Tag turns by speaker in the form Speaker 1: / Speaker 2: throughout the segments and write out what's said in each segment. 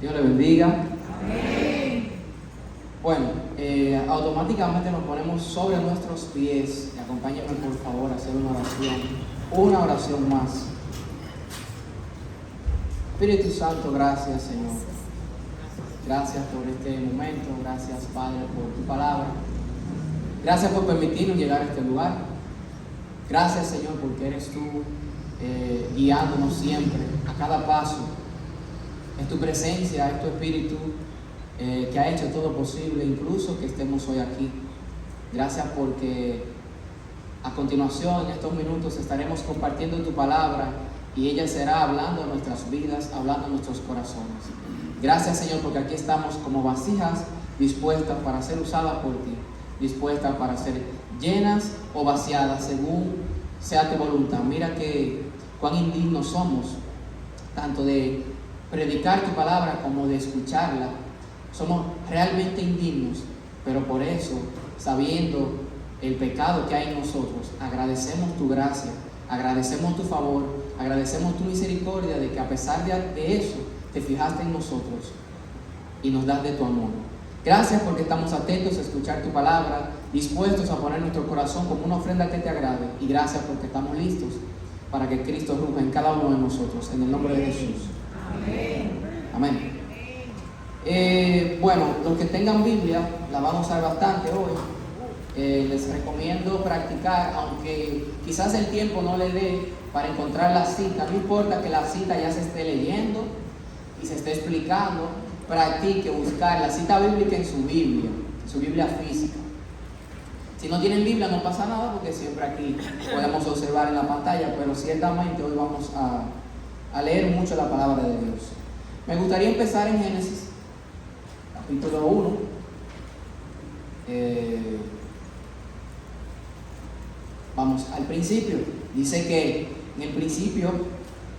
Speaker 1: Dios le bendiga.
Speaker 2: Amén.
Speaker 1: Bueno, automáticamente nos ponemos sobre nuestros pies. Acompáñenme por favor a hacer una oración más. Espíritu Santo, gracias Señor. Gracias por este momento, gracias Padre por tu palabra. Gracias por permitirnos llegar a este lugar. Gracias Señor porque eres tú guiándonos siempre, a cada paso. Es tu presencia, es tu Espíritu que ha hecho todo posible, incluso que estemos hoy aquí. Gracias porque a continuación, en estos minutos, estaremos compartiendo tu palabra y ella será hablando a nuestras vidas, hablando a nuestros corazones. Gracias Señor porque aquí estamos como vasijas dispuestas para ser usadas por ti, dispuestas para ser llenas o vaciadas según sea tu voluntad. Mira que cuán indignos somos, tanto de predicar tu palabra como de escucharla. Somos realmente indignos, pero por eso, sabiendo el pecado que hay en nosotros, agradecemos tu gracia, agradecemos tu favor, agradecemos tu misericordia de que a pesar de eso, te fijaste en nosotros y nos das de tu amor. Gracias porque estamos atentos a escuchar tu palabra, dispuestos a poner nuestro corazón como una ofrenda que te agrade, y gracias porque estamos listos para que Cristo ruja en cada uno de nosotros, en el nombre de Jesús.
Speaker 2: Amén.
Speaker 1: Amén. Bueno, los que tengan Biblia la van a usar bastante hoy. Les recomiendo practicar, aunque quizás el tiempo no le dé para encontrar la cita. No importa que la cita ya se esté leyendo y se esté explicando. Practique buscar la cita bíblica en su Biblia física. Si no tienen Biblia no pasa nada, porque siempre aquí podemos observar en la pantalla, pero ciertamente hoy vamos a leer mucho la palabra de Dios. Me gustaría empezar en Génesis capítulo 1. Vamos al principio. Dice que en el principio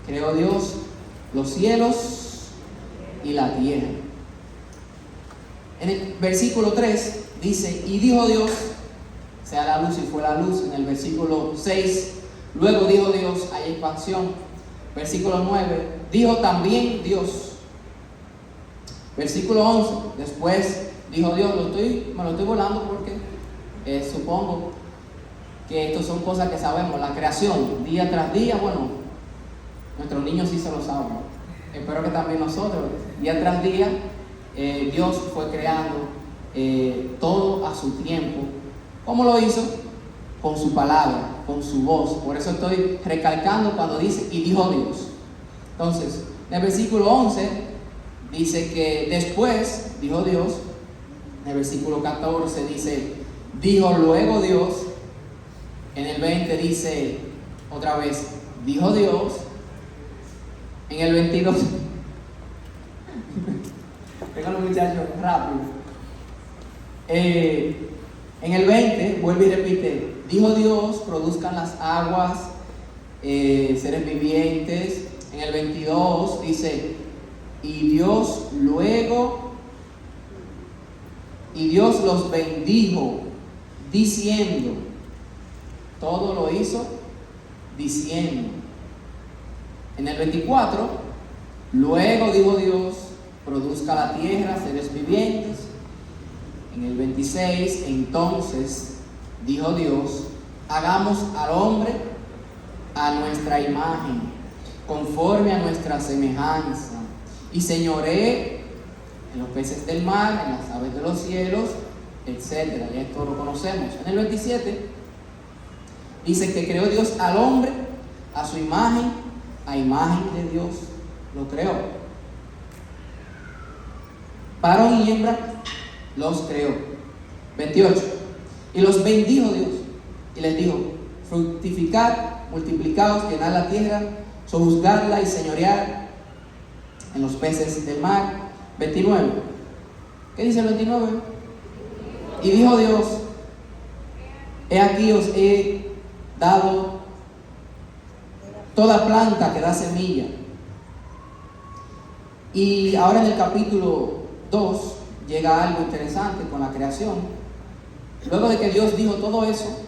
Speaker 1: creó Dios los cielos y la tierra. En el versículo 3 dice: y dijo Dios, sea la luz, y fue la luz. En el versículo 6, luego dijo Dios, hay expansión. Versículo 9, dijo también Dios. Versículo 11, después dijo Dios. Me lo estoy volando porque supongo que esto son cosas que sabemos, la creación, día tras día. Bueno, nuestros niños sí se lo saben, espero que también nosotros, día tras día, Dios fue creando todo a su tiempo. ¿Cómo lo hizo? Con su palabra, con su voz. Por eso estoy recalcando cuando dice, y dijo Dios. Entonces, en el versículo 11, dice que después, dijo Dios. En el versículo 14 dice, dijo luego Dios. En el 20 dice, otra vez, dijo Dios. En el 22, vengan los muchachos, rápido. En el 20, vuelve y repite, dijo Dios, produzcan las aguas, seres vivientes. En el 22 dice, y Dios los bendijo, diciendo, todo lo hizo diciendo. En el 24, luego dijo Dios, produzca la tierra seres vivientes. En el 26, entonces dijo Dios, hagamos al hombre a nuestra imagen, conforme a nuestra semejanza, y señoree en los peces del mar, en las aves de los cielos, etc. Y esto lo conocemos. En el 27 dice que creó Dios al hombre a su imagen, a imagen de Dios lo creó. Varón y hembra los creó. 28. Y los bendijo Dios y les dijo, fructificad, multiplicaos, llenad la tierra, sojuzgadla y señorear en los peces del mar. 29. ¿Qué dice el 29? Y dijo Dios, he aquí os he dado toda planta que da semilla. Y ahora en el capítulo 2 llega algo interesante con la creación. Luego de que Dios dijo todo eso,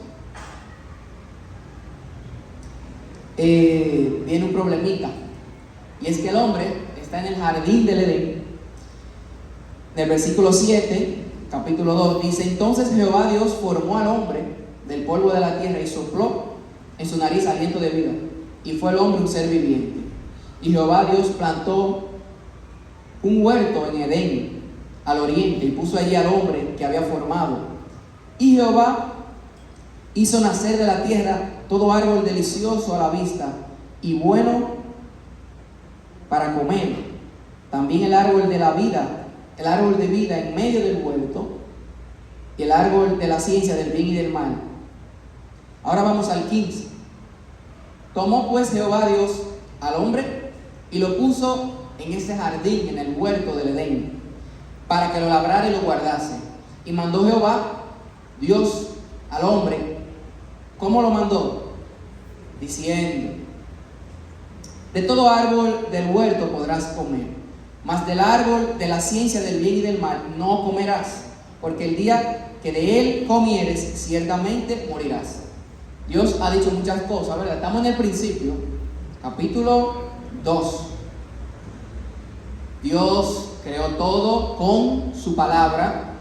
Speaker 1: viene un problemita. Y es que el hombre está en el jardín del Edén En el versículo 7, capítulo 2, dice: entonces Jehová Dios formó al hombre del polvo de la tierra y sopló en su nariz aliento de vida, y fue el hombre un ser viviente. Y Jehová Dios plantó un huerto en Edén, al oriente, y puso allí al hombre que había formado. Y Jehová hizo nacer de la tierra todo árbol delicioso a la vista y bueno para comer, también el árbol de la vida, el árbol de vida en medio del huerto, y el árbol de la ciencia del bien y del mal. Ahora vamos al 15. Tomó pues Jehová Dios al hombre y lo puso en ese jardín, en el huerto del Edén, para que lo labrara y lo guardase. Y mandó Jehová Dios al hombre. ¿Cómo lo mandó? Diciendo: de todo árbol del huerto podrás comer, mas del árbol de la ciencia del bien y del mal no comerás, porque el día que de él comieres, ciertamente morirás. Dios ha dicho muchas cosas, ¿verdad? Estamos en el principio, capítulo 2. Dios creó todo con su palabra.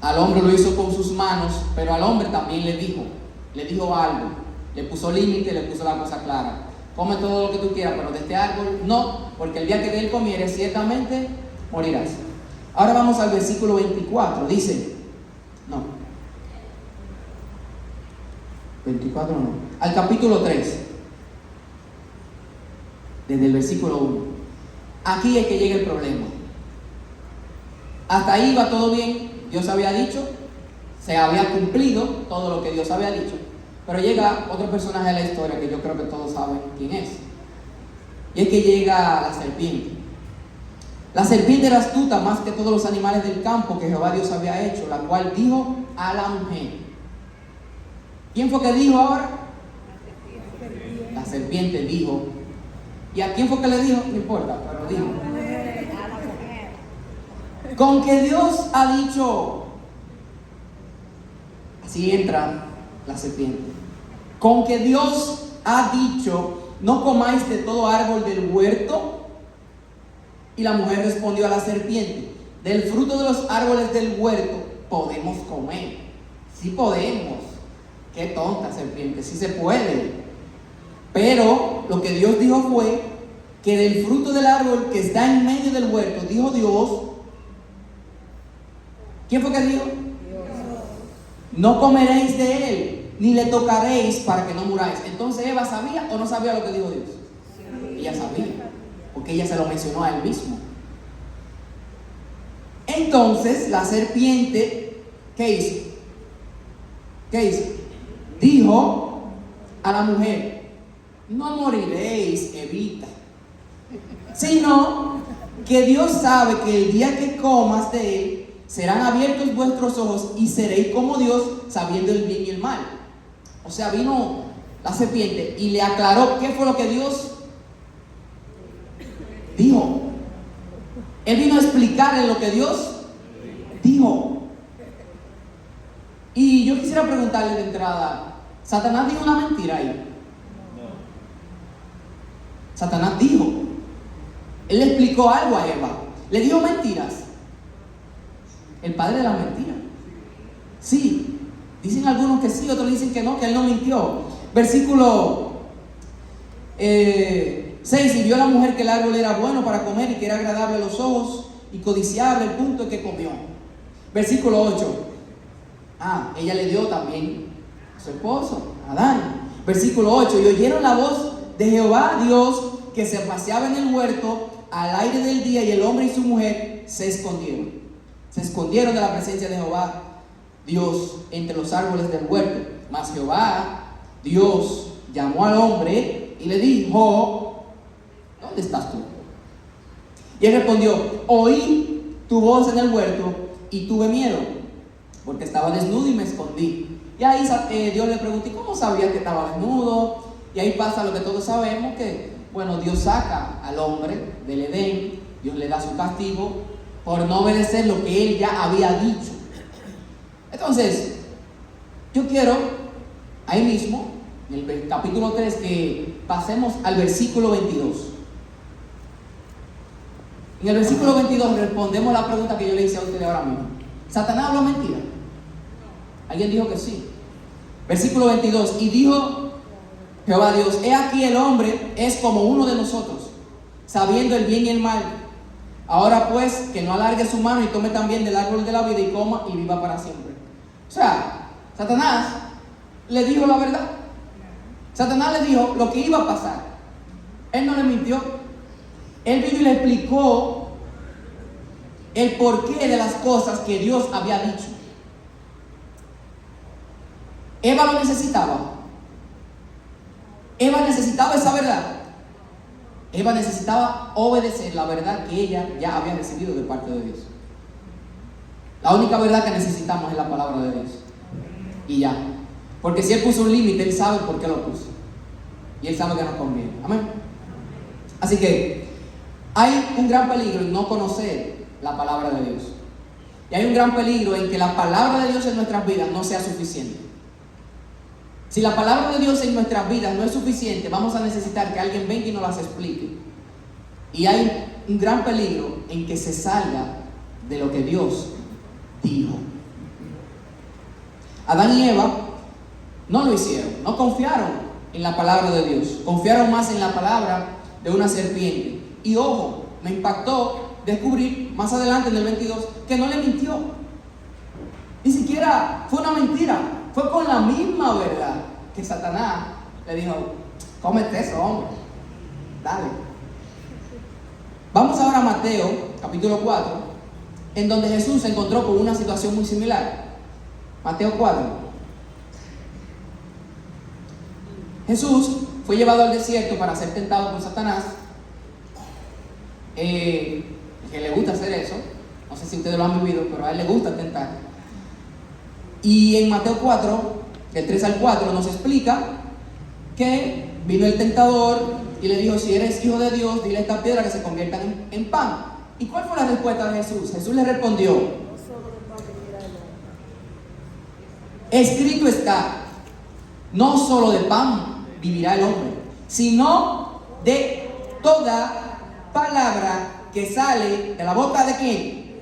Speaker 1: Al hombre lo hizo con sus manos, pero al hombre también le dijo algo, le puso límite, le puso la cosa clara: come todo lo que tú quieras, pero de este árbol no, porque el día que de él comieres, ciertamente morirás. Ahora vamos al versículo 24, dice, 24 no, al capítulo 3, desde el versículo 1. Aquí es que llega el problema. Hasta ahí va todo bien, Dios había dicho, se había cumplido todo lo que Dios había dicho, pero llega otro personaje de la historia que yo creo que todos saben quién es. Y es que llega la serpiente. La serpiente era astuta más que todos los animales del campo que Jehová Dios había hecho, la cual dijo a la mujer. ¿Quién fue que dijo ahora? La serpiente dijo. ¿Y a quién fue que le dijo? No importa, pero dijo. Con que Dios ha dicho. Así entra la serpiente. Con que Dios ha dicho: no comáis de todo árbol del huerto. Y la mujer respondió a la serpiente: del fruto de los árboles del huerto podemos comer. Sí podemos. Qué tonta serpiente, sí se puede. Pero lo que Dios dijo fue que del fruto del árbol que está en medio del huerto, dijo Dios. ¿Quién fue que dijo? Dios. No comeréis de él, ni le tocaréis para que no muráis. Entonces Eva sabía o no sabía lo que dijo Dios. Sí. Ella sabía, porque ella se lo mencionó a él mismo. Entonces la serpiente, ¿qué hizo? Dijo a la mujer: no moriréis, Evita, sino que Dios sabe que el día que comas de él, serán abiertos vuestros ojos y seréis como Dios, sabiendo el bien y el mal. O sea, vino la serpiente y le aclaró qué fue lo que Dios dijo. Él vino a explicarle lo que Dios dijo. Y yo quisiera preguntarle de entrada: ¿Satanás dijo una mentira ahí? No. Satanás dijo. Él le explicó algo a Eva. ¿Le dijo mentiras? El padre de la mentira. Sí. Dicen algunos que sí, otros dicen que no, que él no mintió. Versículo 6. Y vio la mujer que el árbol era bueno para comer y que era agradable a los ojos y codiciable, el punto de que comió. Versículo 8. Ella le dio también a su esposo, Adán. Versículo 8. Y oyeron la voz de Jehová Dios que se paseaba en el huerto al aire del día, y el hombre y su mujer se escondieron. Se escondieron de la presencia de Jehová Dios entre los árboles del huerto. Mas Jehová Dios llamó al hombre y le dijo: ¿dónde estás tú? Y él respondió: oí tu voz en el huerto y tuve miedo, porque estaba desnudo y me escondí. Y ahí Dios le preguntó: ¿y cómo sabías que estaba desnudo? Y ahí pasa lo que todos sabemos, que Dios saca al hombre del Edén. Dios le da su castigo por no obedecer lo que él ya había dicho. Entonces, yo quiero ahí mismo, en el capítulo 3, que pasemos al versículo 22. En el versículo 22 respondemos la pregunta que yo le hice a ustedes ahora mismo. ¿Satanás habló mentira? ¿Alguien dijo que sí? Versículo 22. Y dijo Jehová Dios: he aquí el hombre es como uno de nosotros, sabiendo el bien y el mal. Ahora pues, que no alargue su mano y tome también del árbol de la vida y coma y viva para siempre. O sea, Satanás le dijo la verdad. Satanás le dijo lo que iba a pasar. Él no le mintió. Él vino y le explicó el porqué de las cosas que Dios había dicho. Eva lo necesitaba. Eva necesitaba esa verdad. Eva necesitaba obedecer la verdad que ella ya había recibido de parte de Dios. La única verdad que necesitamos es la palabra de Dios. Y ya. Porque si Él puso un límite, Él sabe por qué lo puso. Y Él sabe que nos conviene. Amén. Así que hay un gran peligro en no conocer la palabra de Dios. Y hay un gran peligro en que la palabra de Dios en nuestras vidas no sea suficiente. Si la palabra de Dios en nuestras vidas no es suficiente, vamos a necesitar que alguien venga y nos las explique. Y hay un gran peligro en que se salga de lo que Dios dijo. Adán y Eva no lo hicieron, no confiaron en la palabra de Dios, confiaron más en la palabra de una serpiente. Y ojo, me impactó descubrir más adelante en el 22 que no le mintió. Ni siquiera fue una mentira, fue con la misma verdad que Satanás le dijo: cómete eso, hombre, dale. Vamos ahora a Mateo capítulo 4, en donde Jesús se encontró con una situación muy similar. Mateo 4. Jesús fue llevado al desierto para ser tentado por Satanás, que le gusta hacer eso. No sé si ustedes lo han vivido, pero a él le gusta tentar. Y en Mateo 4, del 3 al 4, nos explica que vino el tentador y le dijo: si eres hijo de Dios, dile a esta piedra que se convierta en pan. ¿Y cuál fue la respuesta de Jesús? Jesús le respondió: escrito está, no solo de pan vivirá el hombre, sino de toda palabra que sale de la boca de ¿quién?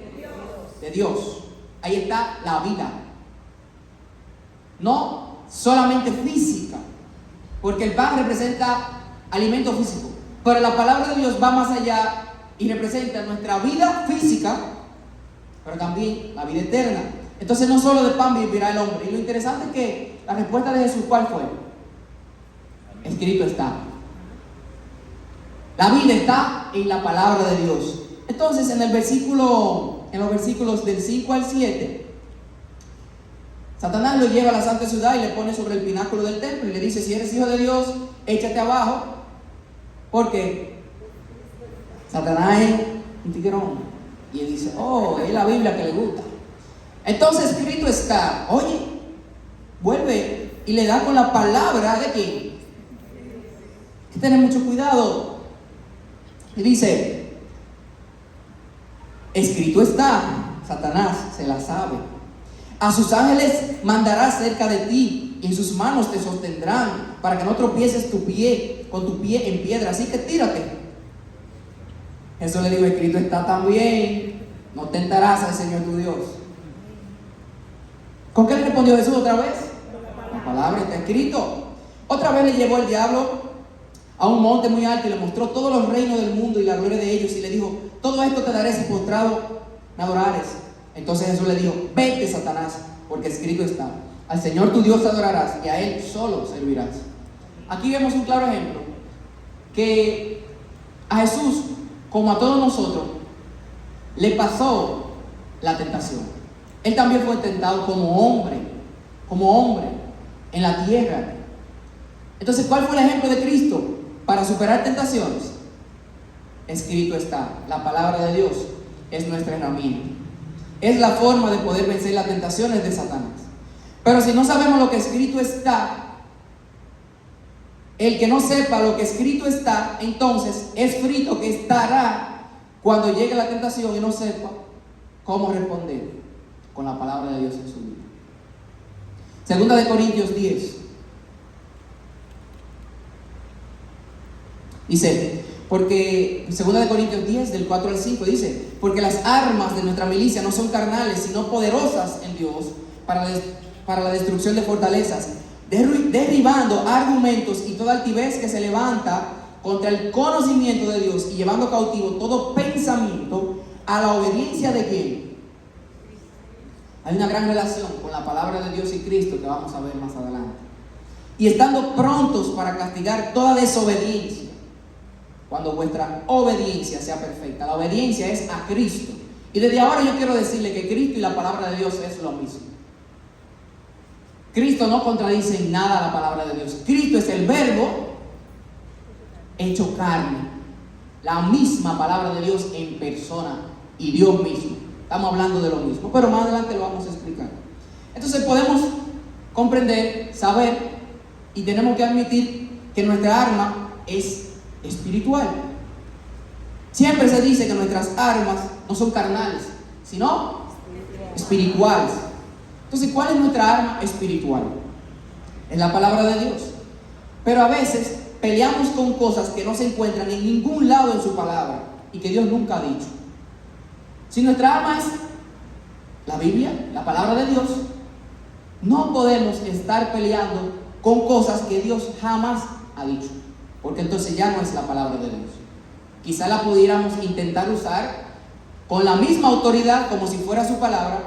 Speaker 1: De Dios. Ahí está la vida. No solamente física, porque el pan representa alimento físico, pero la palabra de Dios va más allá y representa nuestra vida física, pero también la vida eterna. Entonces no solo de pan vivirá el hombre. Y lo interesante es que la respuesta de Jesús, ¿cuál fue? Escrito está. La vida está en la palabra de Dios. Entonces en los versículos del 5 al 7, Satanás lo lleva a la santa ciudad y le pone sobre el pináculo del templo y le dice: si eres hijo de Dios, échate abajo, porque Satanás es un tiguerón. Y él dice: oh, es la Biblia que le gusta. Entonces escrito está. Oye, vuelve y le da con la palabra de quién. Hay que tener mucho cuidado. Y dice: escrito está. Satanás se la sabe. A sus ángeles mandará cerca de ti, y en sus manos te sostendrán, para que no tropieces con tu pie en piedra. Así que tírate. Jesús le dijo: escrito está también, no tentarás al Señor tu Dios. ¿Con qué le respondió Jesús otra vez? La palabra está escrito. Otra vez le llevó el diablo a un monte muy alto y le mostró todos los reinos del mundo y la gloria de ellos, y le dijo: todo esto te daré si postrado me adorares. Entonces Jesús le dijo: vete, Satanás, porque escrito está: al Señor tu Dios adorarás y a Él solo servirás. Aquí vemos un claro ejemplo que a Jesús, como a todos nosotros, le pasó la tentación. Él también fue tentado como hombre en la tierra. Entonces, ¿cuál fue el ejemplo de Cristo para superar tentaciones? Escrito está. La palabra de Dios es nuestra herramienta. Es la forma de poder vencer las tentaciones de Satanás. Pero si no sabemos lo que escrito está, el que no sepa lo que escrito está, entonces es frito que estará cuando llegue la tentación y no sepa cómo responder con la palabra de Dios en su vida. Segunda de Corintios 10. Dice: porque 2 Corintios 10, del 4 al 5, dice: porque las armas de nuestra milicia no son carnales, sino poderosas en Dios para la destrucción de fortalezas, derribando argumentos y toda altivez que se levanta contra el conocimiento de Dios, y llevando cautivo todo pensamiento a la obediencia de ¿quién? Hay una gran relación con la palabra de Dios y Cristo que vamos a ver más adelante. Y estando prontos para castigar toda desobediencia, cuando vuestra obediencia sea perfecta. La obediencia es a Cristo. Y desde ahora yo quiero decirle que Cristo y la palabra de Dios es lo mismo. Cristo no contradice en nada la palabra de Dios. Cristo es el verbo hecho carne. La misma palabra de Dios en persona y Dios mismo. Estamos hablando de lo mismo, pero más adelante lo vamos a explicar. Entonces podemos comprender, saber y tenemos que admitir que nuestra arma es espiritual. Siempre se dice que nuestras armas no son carnales, sino espirituales. Entonces, ¿cuál es nuestra arma espiritual? Es la palabra de Dios. Pero a veces peleamos con cosas que no se encuentran en ningún lado en su palabra y que Dios nunca ha dicho. Si nuestra arma es la Biblia, la palabra de Dios, no podemos estar peleando con cosas que Dios jamás ha dicho, porque entonces ya no es la palabra de Dios. Quizá la pudiéramos intentar usar con la misma autoridad como si fuera su palabra,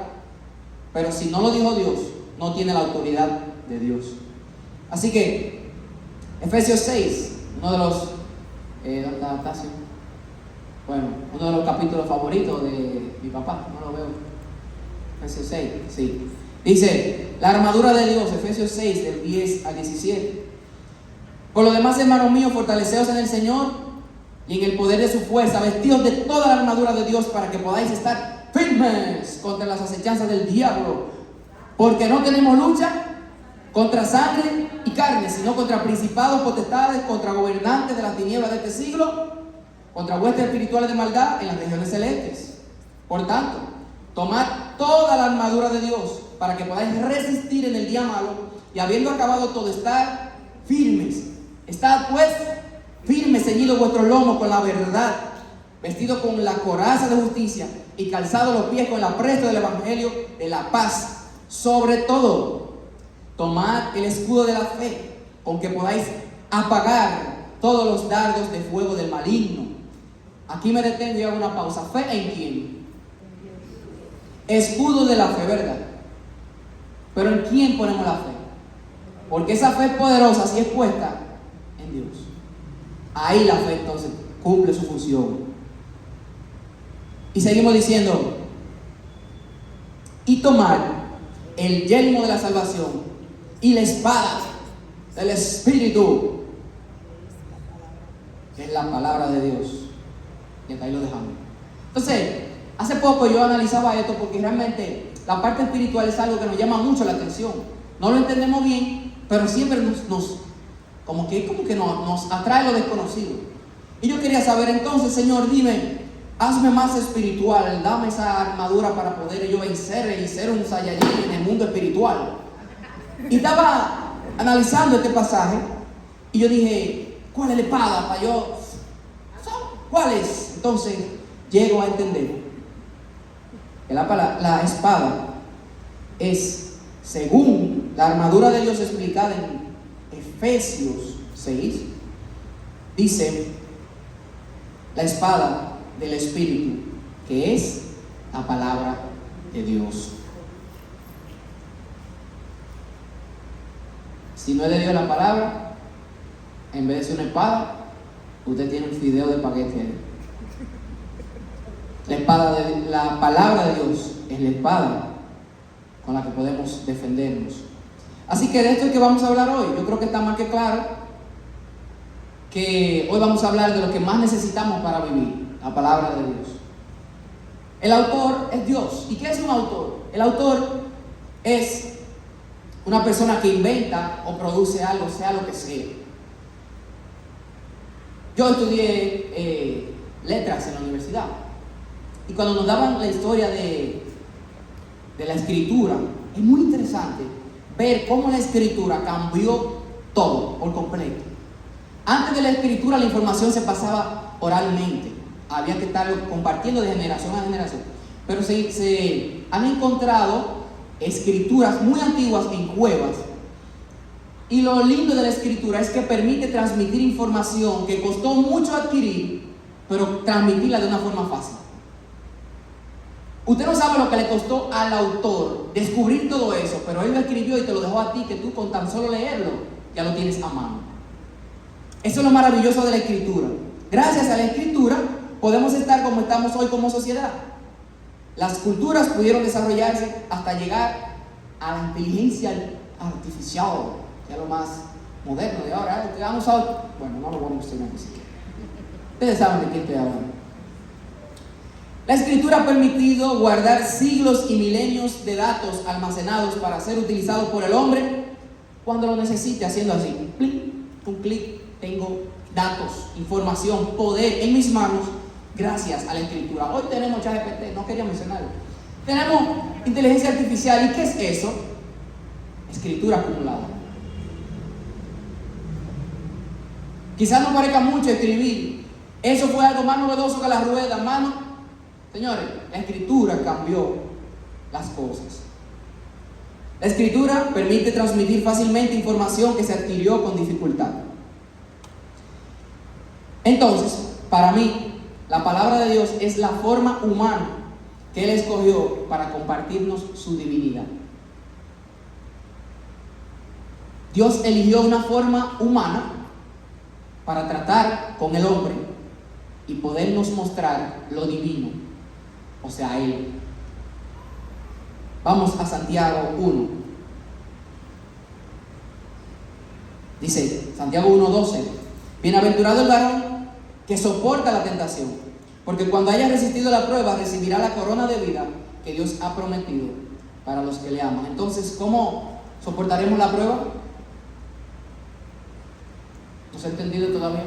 Speaker 1: pero si no lo dijo Dios, no tiene la autoridad de Dios. Así que Efesios 6, uno de los uno de los capítulos favoritos de mi papá, no lo veo. Efesios 6, sí. Dice, la armadura de Dios, Efesios 6, del 10 al 17. Por lo demás, hermanos míos, fortaleceos en el Señor y en el poder de su fuerza, vestidos de toda la armadura de Dios para que podáis estar firmes contra las acechanzas del diablo. Porque no tenemos lucha contra sangre y carne, sino contra principados, potestades, contra gobernantes de las tinieblas de este siglo, contra huestes espirituales de maldad en las regiones celestes. Por tanto, tomad toda la armadura de Dios para que podáis resistir en el día malo, y habiendo acabado todo, estar firmes. Estad pues firmes, ceñidos vuestros lomos con la verdad, vestidos con la coraza de justicia y calzados los pies con el apresto del evangelio de la paz. Sobre todo, tomad el escudo de la fe, con que podáis apagar todos los dardos de fuego del maligno. Aquí me detengo y hago una pausa. ¿Fe en quién? Escudo de la fe, ¿verdad? Pero ¿en quién ponemos la fe? Porque esa fe es poderosa si es puesta en Dios. Ahí la fe entonces cumple su función. Y seguimos diciendo, y tomar el yelmo de la salvación y la espada del Espíritu, que es la palabra de Dios. Y hasta ahí lo dejamos. Entonces, hace poco yo analizaba esto porque realmente la parte espiritual es algo que nos llama mucho la atención. No lo entendemos bien, pero siempre nos atrae lo desconocido. Y yo quería saber entonces, Señor, dime, hazme más espiritual, dame esa armadura para poder yo vencer y ser un Saiyajin en el mundo espiritual. Y estaba analizando este pasaje y yo dije, ¿cuál es la espada para yo? ¿Cuál es? Entonces llego a entender que la espada es, según la armadura de Dios explicada en Efesios 6, dice la espada del Espíritu, que es la palabra de Dios. Si no es de Dios la palabra, en vez de ser una espada, usted tiene un fideo de paquete ahí. La palabra de Dios es la espada con la que podemos defendernos. Así que de esto es que vamos a hablar hoy. Yo creo que está más que claro que hoy vamos a hablar de lo que más necesitamos para vivir, la palabra de Dios. El autor es Dios. ¿Y qué es un autor? El autor es una persona que inventa o produce algo, sea lo que sea. Yo estudié letras en la universidad, y cuando nos daban la historia de la escritura, es muy interesante ver cómo la escritura cambió todo por completo. Antes de la escritura la información se pasaba oralmente, había que estarlo compartiendo de generación a generación. Pero se han encontrado escrituras muy antiguas en cuevas. Y lo lindo de la escritura es que permite transmitir información que costó mucho adquirir, pero transmitirla de una forma fácil. Usted no sabe lo que le costó al autor descubrir todo eso, pero él lo escribió y te lo dejó a ti, que tú con tan solo leerlo ya lo tienes a mano. Eso es lo maravilloso de la escritura. Gracias a la escritura podemos estar como estamos hoy como sociedad. Las culturas pudieron desarrollarse hasta llegar a la inteligencia artificial, que es lo más moderno de ahora. Han usado, bueno, no lo vamos a mostrar ni siquiera. Ustedes saben de quién estoy hablando. La escritura ha permitido guardar siglos y milenios de datos almacenados para ser utilizados por el hombre cuando lo necesite, haciendo así, un clic, tengo datos, información, poder en mis manos gracias a la escritura. Hoy tenemos ChatGPT, no quería mencionarlo. Tenemos inteligencia artificial. ¿Y qué es eso? Escritura acumulada. Quizás no parezca mucho escribir. Eso fue algo más novedoso que la rueda, hermano. Señores, la escritura cambió las cosas. La escritura permite transmitir fácilmente información que se adquirió con dificultad. Entonces, para mí, la palabra de Dios es la forma humana que Él escogió para compartirnos su divinidad. Dios eligió una forma humana para tratar con el hombre y podernos mostrar lo divino, o sea, Él. Vamos a Santiago 1. Dice, Santiago 1:12, bienaventurado el varón que soporta la tentación, porque cuando haya resistido la prueba, recibirá la corona de vida que Dios ha prometido para los que le aman. Entonces, ¿cómo soportaremos la prueba? ¿No se ha entendido todavía?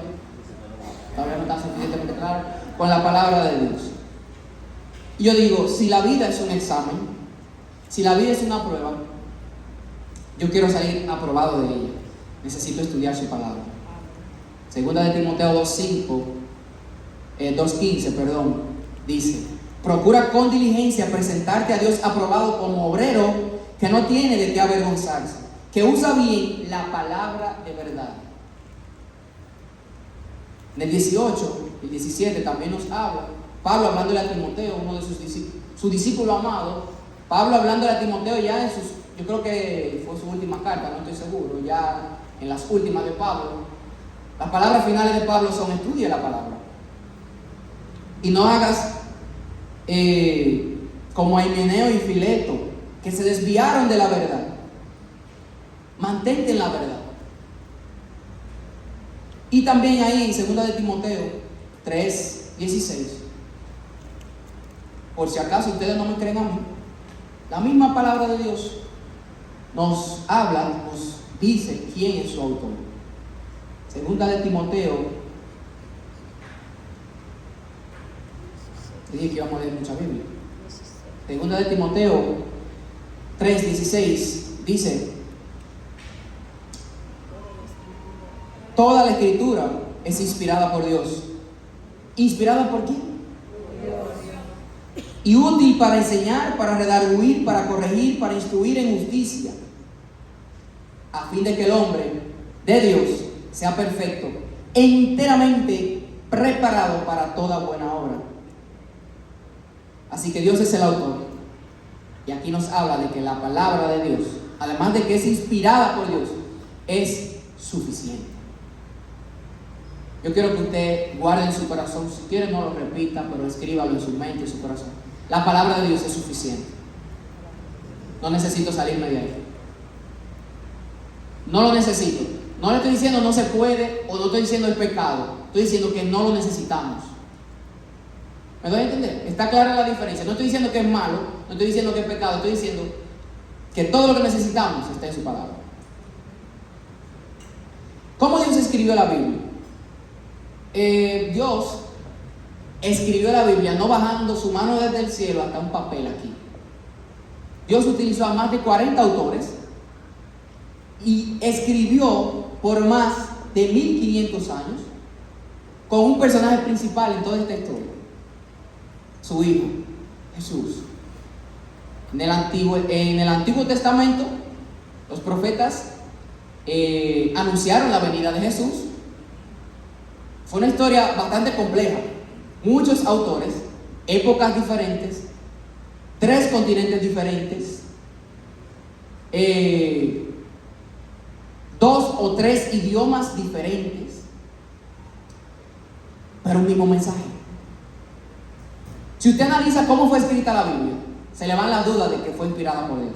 Speaker 1: Todavía no está suficientemente claro. Con la palabra de Dios. Y yo digo, si la vida es un examen, si la vida es una prueba, yo quiero salir aprobado de ella. Necesito estudiar su palabra. Segunda de Timoteo 2:15, dice, procura con diligencia presentarte a Dios aprobado como obrero que no tiene de qué avergonzarse, que usa bien la palabra de verdad. En el 18 y 17 también nos habla, Pablo hablándole a Timoteo, uno de su discípulo amado, Pablo hablándole a Timoteo ya en yo creo que fue su última carta, no estoy seguro, ya en las últimas de Pablo. Las palabras finales de Pablo son: estudia la palabra y no hagas como Himeneo y Fileto, que se desviaron de la verdad. Mantente en la verdad. Y también ahí en 2 de Timoteo 3:16, por si acaso ustedes no me creen a mí, la misma palabra de Dios nos habla, nos dice quién es su autor. 2 de Timoteo, dije que íbamos a leer mucha Biblia. 2 de Timoteo 3:16 dice: toda la escritura es inspirada por Dios. ¿Inspirada por quién? Y útil para enseñar, para redarguir, para corregir, para instruir en justicia, a fin de que el hombre de Dios sea perfecto, enteramente preparado para toda buena obra. Así que Dios es el autor. Y aquí nos habla de que la palabra de Dios, además de que es inspirada por Dios, es suficiente. Yo quiero que usted guarde en su corazón, si quiere no lo repita, pero escríbalo en su mente, en su corazón. La palabra de Dios es suficiente. No necesito salirme de ahí. No lo necesito. No le estoy diciendo no se puede, o no estoy diciendo es pecado. Estoy diciendo que no lo necesitamos. ¿Me doy a entender? Está clara la diferencia. No estoy diciendo que es malo, no estoy diciendo que es pecado, estoy diciendo que todo lo que necesitamos está en su palabra. ¿Cómo Dios escribió la Biblia? Dios escribió la Biblia no bajando su mano desde el cielo hasta un papel aquí. Dios utilizó a más de 40 autores y escribió por más de 1500 años con un personaje principal en toda esta historia, su hijo, Jesús. En el Antiguo Testamento, los profetas anunciaron la venida de Jesús. Fue una historia bastante compleja. Muchos autores, épocas diferentes, 3 continentes diferentes, 2 o 3 idiomas diferentes, pero un mismo mensaje. Si usted analiza cómo fue escrita la Biblia, se le van las dudas de que fue inspirada por Dios.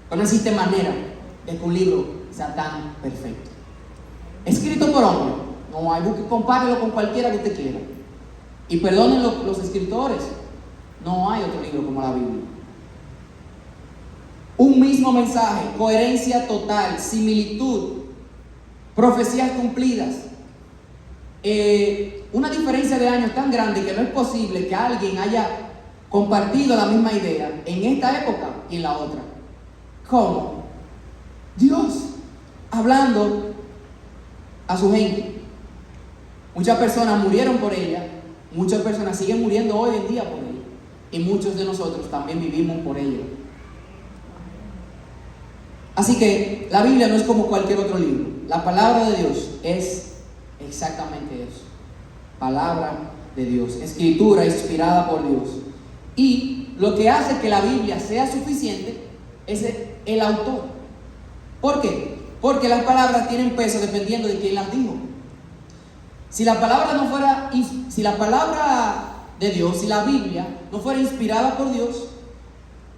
Speaker 1: Pero no existe manera de que un libro sea tan perfecto. Escrito por hombre, no hay, compárelo con cualquiera que usted quiera. Y perdonen los escritores, no hay otro libro como la Biblia. Un mismo mensaje, coherencia total, similitud, profecías cumplidas. Una diferencia de años tan grande que no es posible que alguien haya compartido la misma idea en esta época y en la otra. ¿Cómo? Dios hablando a su gente. Muchas personas murieron por ella, muchas personas siguen muriendo hoy en día por ella, y muchos de nosotros también vivimos por ella. Así que la Biblia no es como cualquier otro libro. La palabra de Dios es exactamente eso. Palabra de Dios, escritura inspirada por Dios. Y lo que hace que la Biblia sea suficiente es el autor. ¿Por qué? Porque las palabras tienen peso dependiendo de quién las dijo. Si la palabra de Dios, si la Biblia no fuera inspirada por Dios,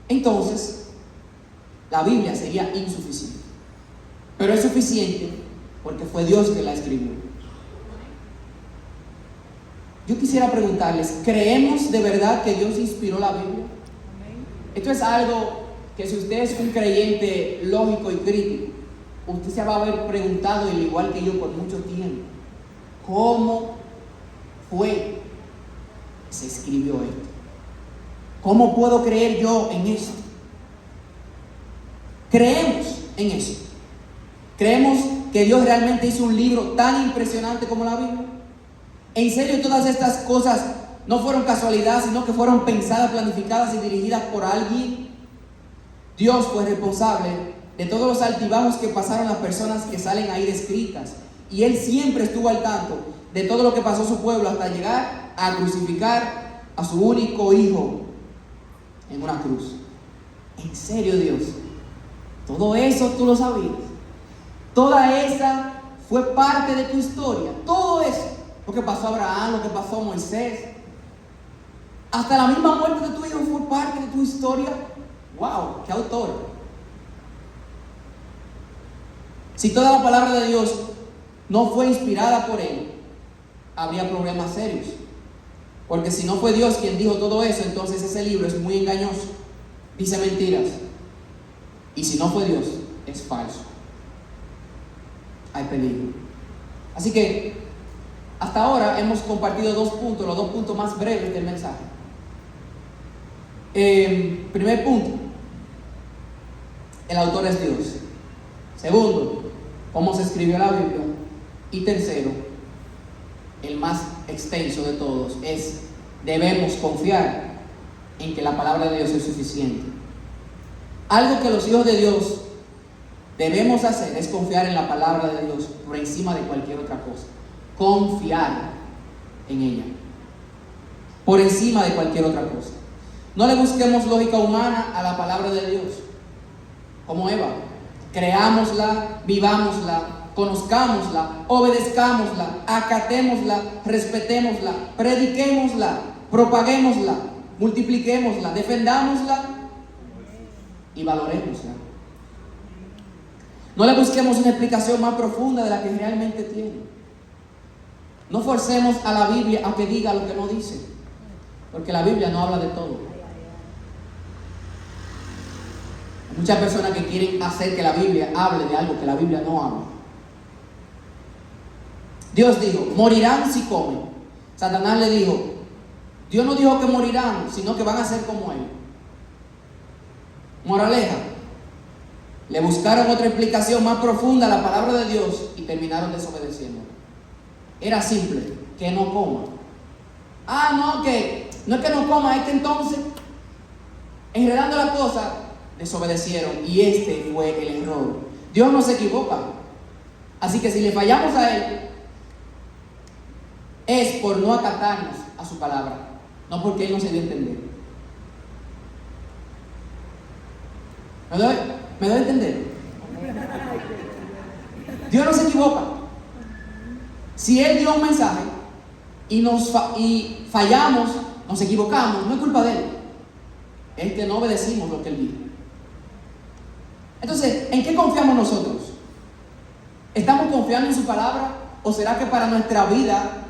Speaker 1: entonces la Biblia sería insuficiente. Pero es suficiente porque fue Dios que la escribió. Yo quisiera preguntarles, ¿creemos de verdad que Dios inspiró la Biblia? Esto es algo que, si usted es un creyente lógico y crítico, usted se va a haber preguntado, al igual que yo, por mucho tiempo, ¿cómo fue que se escribió esto? ¿Cómo puedo creer yo en esto? Creemos en eso. Creemos que Dios realmente hizo un libro tan impresionante como la Biblia. En serio, todas estas cosas no fueron casualidad, sino que fueron pensadas, planificadas y dirigidas por alguien. Dios fue responsable de todos los altibajos que pasaron las personas que salen ahí descritas, y Él siempre estuvo al tanto de todo lo que pasó su pueblo hasta llegar a crucificar a su único hijo en una cruz. En serio, Dios, todo eso tú lo sabías. Toda esa fue parte de tu historia. Todo eso, lo que pasó a Abraham, lo que pasó a Moisés, hasta la misma muerte de tu hijo fue parte de tu historia. ¡Wow! ¡Qué autor! Si toda la palabra de Dios no fue inspirada por Él, habría problemas serios. Porque si no fue Dios quien dijo todo eso, entonces ese libro es muy engañoso, dice mentiras. Y si no fue Dios, es falso. Hay peligro. Así que hasta ahora hemos compartido 2 puntos, los 2 puntos más breves del mensaje. Primer punto, el autor es Dios. Segundo, cómo se escribió la Biblia. Y tercero, el más extenso de todos, es: debemos confiar en que la palabra de Dios es suficiente. Algo que los hijos de Dios debemos hacer es confiar en la palabra de Dios por encima de cualquier otra cosa. Confiar en ella por encima de cualquier otra cosa. No le busquemos lógica humana a la palabra de Dios, como Eva. Creámosla, vivámosla, conozcámosla, obedezcámosla, acatémosla, respetémosla, prediquémosla, propaguémosla, multipliquémosla, defendámosla y valorémosla. No le busquemos una explicación más profunda de la que realmente tiene. No forcemos a la Biblia a que diga lo que no dice, porque la Biblia no habla de todo. Hay muchas personas que quieren hacer que la Biblia hable de algo que la Biblia no habla. Dios dijo: morirán si comen. Satanás le dijo: Dios no dijo que morirán, sino que van a ser como Él. Moraleja: le buscaron otra explicación más profunda a la palabra de Dios y terminaron desobedeciendo. Era simple: que no coma. No, que no es que no coma, es que entonces, enredando la cosa, desobedecieron. Y este fue el error. Dios no se equivoca. Así que si le fallamos a Él, es por no acatarnos a su palabra, no porque Él no se dio a entender. ¿Me doy a entender? Dios no se equivoca. Si Él dio un mensaje y fallamos, nos equivocamos, no es culpa de Él. Es que no obedecimos lo que Él dijo. Entonces, ¿en qué confiamos nosotros? ¿Estamos confiando en su palabra? ¿O será que para nuestra vida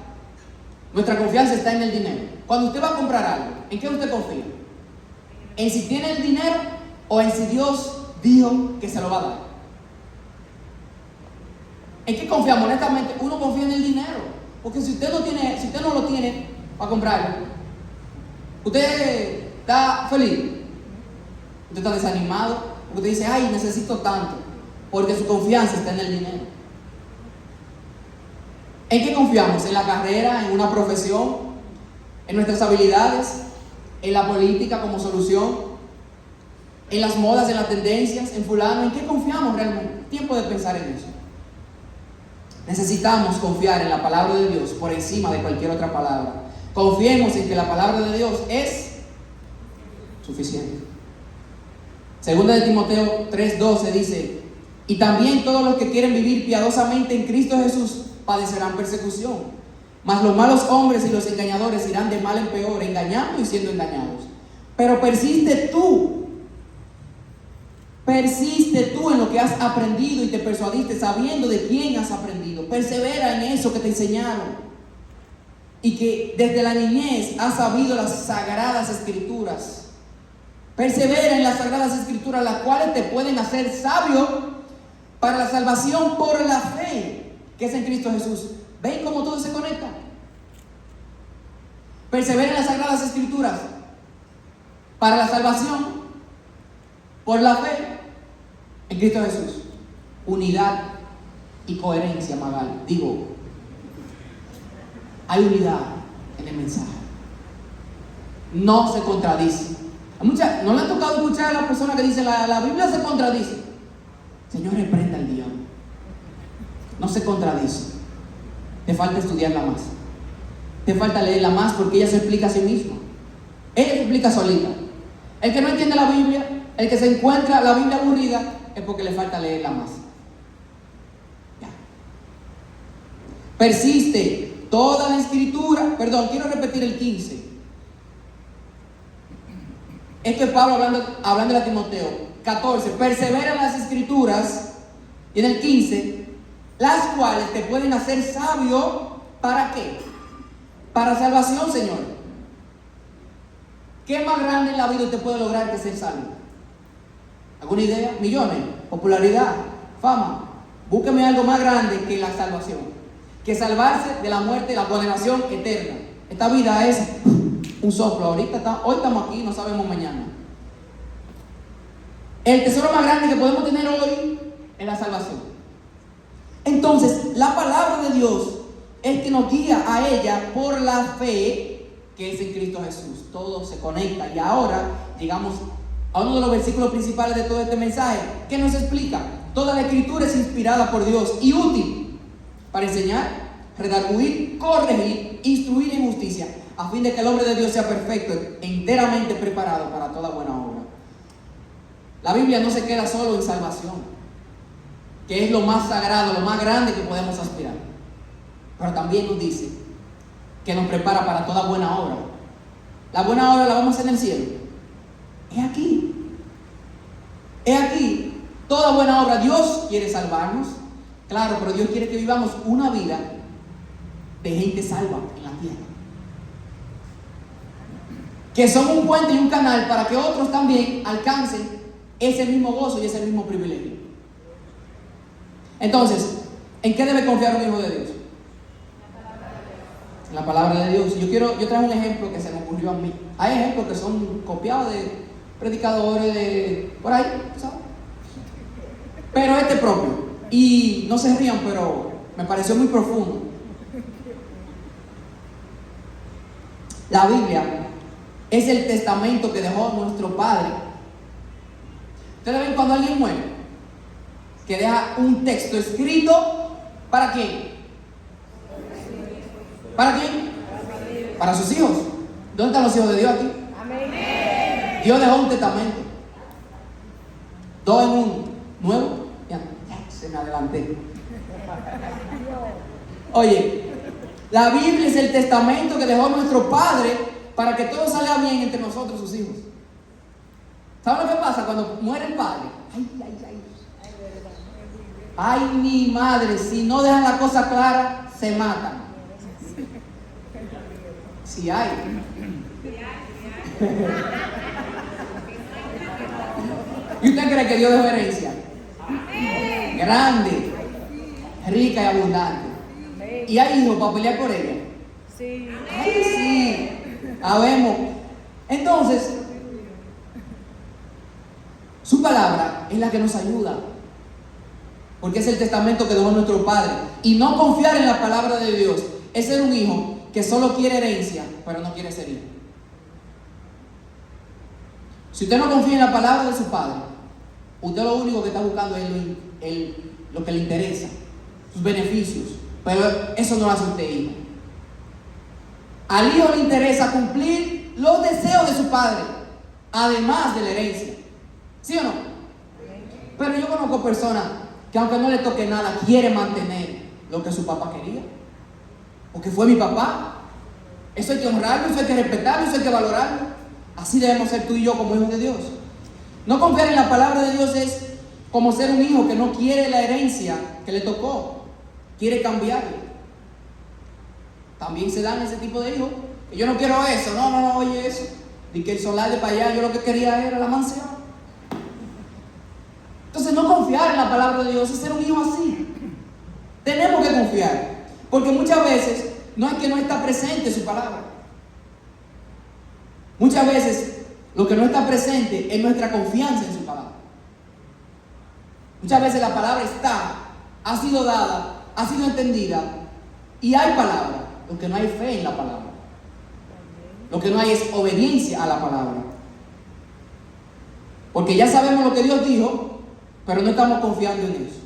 Speaker 1: nuestra confianza está en el dinero? Cuando usted va a comprar algo, ¿en qué usted confía? ¿En si tiene el dinero o en si Dios dijo que se lo va a dar? ¿En qué confiamos? Honestamente, uno confía en el dinero. Porque si usted no lo tiene para comprarlo, usted está feliz, usted está desanimado, usted dice, ay, necesito tanto, porque su confianza está en el dinero. ¿En qué confiamos? ¿En la carrera? ¿En una profesión? ¿En nuestras habilidades? ¿En la política como solución? ¿En las modas, en las tendencias? ¿En fulano? ¿En qué confiamos realmente? Tiempo de pensar en eso. Necesitamos confiar en la palabra de Dios por encima de cualquier otra palabra. Confiemos en que la palabra de Dios es suficiente. Segunda de Timoteo 3:12 dice, y también todos los que quieren vivir piadosamente en Cristo Jesús padecerán persecución. Mas los malos hombres y los engañadores irán de mal en peor, engañando y siendo engañados. Pero persiste tú en lo que has aprendido y te persuadiste sabiendo de quién has aprendido. Persevera en eso que te enseñaron y que desde la niñez has sabido las sagradas escrituras. Persevera en las sagradas escrituras, las cuales te pueden hacer sabio para la salvación por la fe que es en Cristo Jesús. ¿Ven cómo todo se conecta? Persevera en las sagradas escrituras para la salvación por la fe en Cristo Jesús. Unidad y coherencia, Magal. Digo, hay unidad en el mensaje. No se contradice. ¿No le ha tocado escuchar a la persona que dice la Biblia se contradice? Señor, reprenda al diablo. No se contradice. Te falta estudiarla más. Te falta leerla más porque ella se explica a sí misma. Ella se explica solita. El que no entiende la Biblia, el que se encuentra la Biblia aburrida, es porque le falta leerla más. Ya. Persiste toda la escritura. Perdón, quiero repetir el 15. Esto es Pablo hablando a Timoteo. 14. Persevera en las escrituras. Y en el 15, las cuales te pueden hacer sabio. ¿Para qué? Para salvación, Señor. ¿Qué más grande en la vida usted puede lograr que ser sabio? ¿Alguna idea? Millones, popularidad, fama. Búsqueme algo más grande que la salvación, que salvarse de la muerte y la condenación eterna. Esta vida es un soplo. Hoy estamos aquí, no sabemos mañana. El tesoro más grande que podemos tener hoy es la salvación. Entonces, la palabra de Dios es que nos guía a ella por la fe que es en Cristo Jesús. Todo se conecta. Y ahora llegamos a uno de los versículos principales de todo este mensaje, que nos explica: toda la escritura es inspirada por Dios y útil para enseñar, redarguir, corregir, instruir en justicia, a fin de que el hombre de Dios sea perfecto, enteramente preparado para toda buena obra. La Biblia no se queda solo en salvación, que es lo más sagrado, lo más grande que podemos aspirar, pero también nos dice que nos prepara para toda buena obra. La buena obra la vamos a hacer en el cielo. Es aquí. Es aquí. Toda buena obra. Dios quiere salvarnos, claro, pero Dios quiere que vivamos una vida de gente salva en la tierra, que son un puente y un canal para que otros también alcancen ese mismo gozo y ese mismo privilegio. Entonces, ¿en qué debe confiar un hijo de Dios? En la palabra de Dios. Yo traigo un ejemplo que se me ocurrió a mí. Hay ejemplos que son copiados de predicadores de por ahí, ¿sabes? Pero este propio. Y no se rían, pero me pareció muy profundo. La Biblia es el testamento que dejó nuestro Padre. ¿Ustedes ven cuando alguien muere? Que deja un texto escrito, ¿para quién? ¿Para quién? Para sus hijos. ¿Dónde están los hijos de Dios aquí?
Speaker 2: Amén.
Speaker 1: Dios dejó un testamento. Dos en uno. ¿Nuevo? Ya, se me adelanté. Oye, la Biblia es el testamento que dejó nuestro Padre para que todo salga bien entre nosotros, sus hijos. ¿Saben lo que pasa cuando muere el padre? Ay, ay, ay. Ay, mi madre, si no dejan la cosa clara, se matan. Si hay. ¿Y usted cree que Dios dejó herencia? Grande, rica y abundante. ¿Y hay hijos para pelear por ella?
Speaker 2: Sí.
Speaker 1: Ay, sí. Habemos. Entonces, su palabra es la que nos ayuda. Porque es el testamento que dejó nuestro Padre. Y no confiar en la palabra de Dios es ser un hijo que solo quiere herencia, pero no quiere ser hijo. Si usted no confía en la palabra de su Padre, usted lo único que está buscando es lo que le interesa, sus beneficios. Pero eso no lo hace usted hijo. Al hijo le interesa cumplir los deseos de su padre, además de la herencia. ¿Sí o no? Pero yo conozco personas que aunque no le toque nada, quiere mantener lo que su papá quería. Porque fue mi papá. Eso hay que honrarlo, eso hay que respetarlo, eso hay que valorarlo. Así debemos ser tú y yo como hijos de Dios. No confiar en la palabra de Dios es como ser un hijo que no quiere la herencia que le tocó, quiere cambiarlo. También se dan ese tipo de hijos. Que yo no quiero eso, no, oye eso. Di que el solar de para allá, yo lo que quería era la mansión. Entonces no confiar en la palabra de Dios es ser un hijo así. Tenemos que confiar. Porque muchas veces no es que no está presente su palabra. Muchas veces lo que no está presente es nuestra confianza en su palabra. Muchas veces la palabra está, ha sido dada, ha sido entendida y hay palabra. Lo que no hay fe en la palabra. Lo que no hay es obediencia a la palabra. Porque ya sabemos lo que Dios dijo, pero no estamos confiando en eso.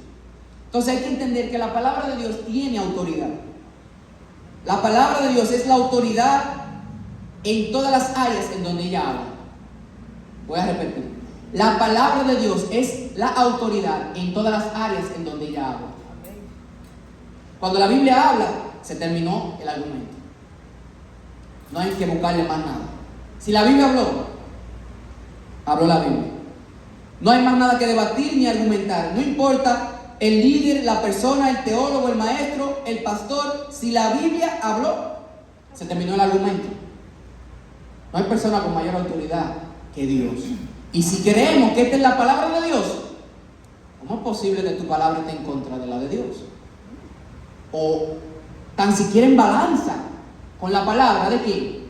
Speaker 1: Entonces hay que entender que la palabra de Dios tiene autoridad. La palabra de Dios es la autoridad en todas las áreas en donde ella habla. Voy a repetir. La palabra de Dios es la autoridad en todas las áreas en donde ella habla. Cuando la Biblia habla, se terminó el argumento. No hay que buscarle más nada. Si la Biblia habló, habló la Biblia. No hay más nada que debatir ni argumentar. No importa el líder, la persona, el teólogo, el maestro, el pastor. Si la Biblia habló, se terminó el argumento. No hay persona con mayor autoridad que Dios. Y si creemos que esta es la palabra de Dios, ¿cómo es posible que tu palabra esté en contra de la de Dios? O tan siquiera en balanza con la palabra de quién.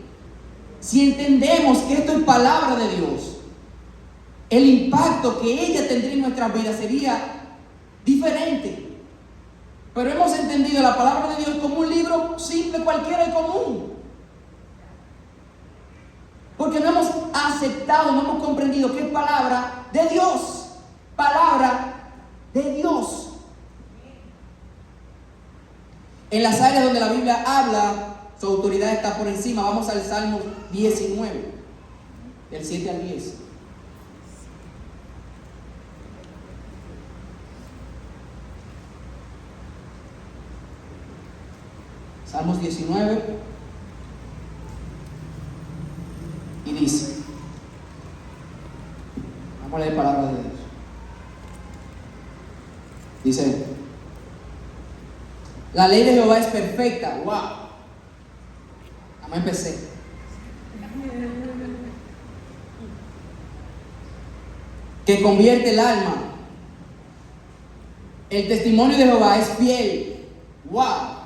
Speaker 1: Si entendemos que esto es palabra de Dios, el impacto que ella tendría en nuestras vidas sería diferente. Pero hemos entendido la palabra de Dios como un libro simple, cualquiera y común. Porque no hemos aceptado, no hemos comprendido que es palabra de Dios. Palabra de Dios. En las áreas donde la Biblia habla, su autoridad está por encima. Vamos al Salmo 19, del 7 al 10. Salmos 19 y dice, vamos a leer palabra de Dios. Dice, la ley de Jehová es perfecta. ¡Wow! Vamos a empezar. Que convierte el alma. El testimonio de Jehová es fiel. ¡Wow!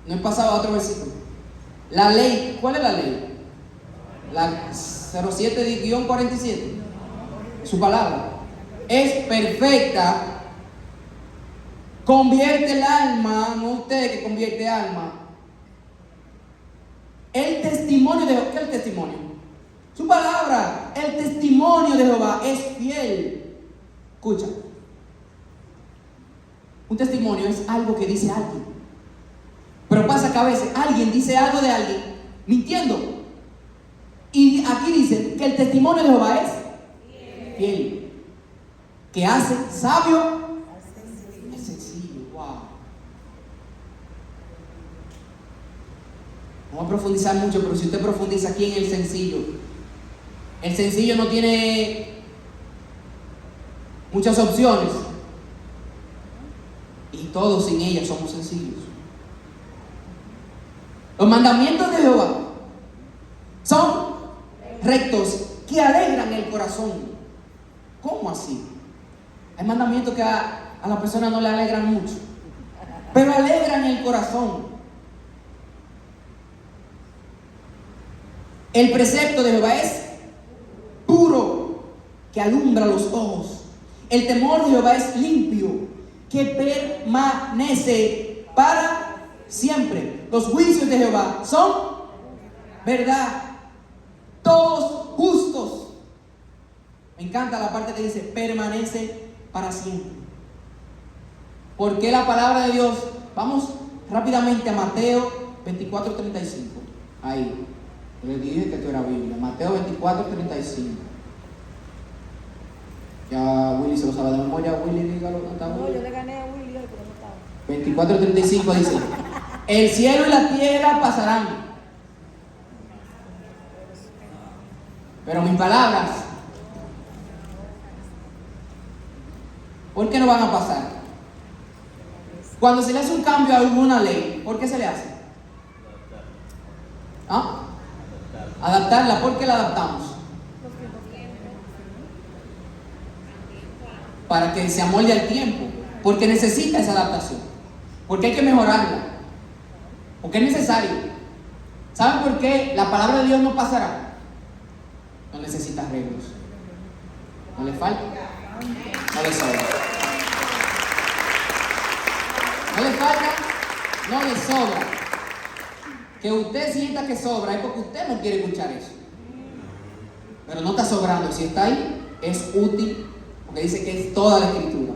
Speaker 1: No he pasado a otro versículo. La ley, ¿cuál es la ley? La 07-47. Su palabra es perfecta. Convierte el alma, no usted que convierte alma. testimonio de Jehová. ¿Qué es el testimonio? Su palabra. El testimonio de Jehová es fiel. Escucha. Un testimonio es algo que dice alguien. Pero pasa que a veces alguien dice algo de alguien mintiendo. Y aquí dice que el testimonio de Jehová es fiel. Que hace sabio el sencillo. Wow. No voy a profundizar mucho, pero si usted profundiza aquí en el sencillo no tiene muchas opciones. Y todos sin ella somos sencillos. Los mandamientos de Jehová son rectos que alegran el corazón. ¿Cómo así? Hay mandamientos que a la persona no le alegran mucho, pero alegran el corazón. El precepto de Jehová es puro, que alumbra los ojos. El temor de Jehová es limpio, que permanece para siempre. Los juicios de Jehová son verdad, todos justos. Me encanta la parte que dice permanece para siempre. Porque la palabra de Dios, vamos rápidamente a Mateo 24:35. Ahí, le dije que esto era Biblia. Mateo 24:35. Ya Willy se lo sabe de memoria. Willy, dígalo.
Speaker 2: No, yo le gané a Willy hoy, pero no estaba.
Speaker 1: 24:35 dice: el cielo y la tierra pasarán, pero mis palabras, ¿por qué no van a pasar? Cuando se le hace un cambio a alguna ley, ¿por qué se le hace? ¿Ah? Adaptarla. ¿Por qué la adaptamos? Para que se amolde al tiempo, porque necesita esa adaptación, porque hay que mejorarla, porque es necesario. ¿Saben por qué la palabra de Dios no pasará? No necesita arreglos, no le falta, no le sobra, no le falta, no le sobra. Que usted sienta que sobra es porque usted no quiere escuchar eso, pero no está sobrando. Si está ahí, es útil. Que dice que es toda la escritura.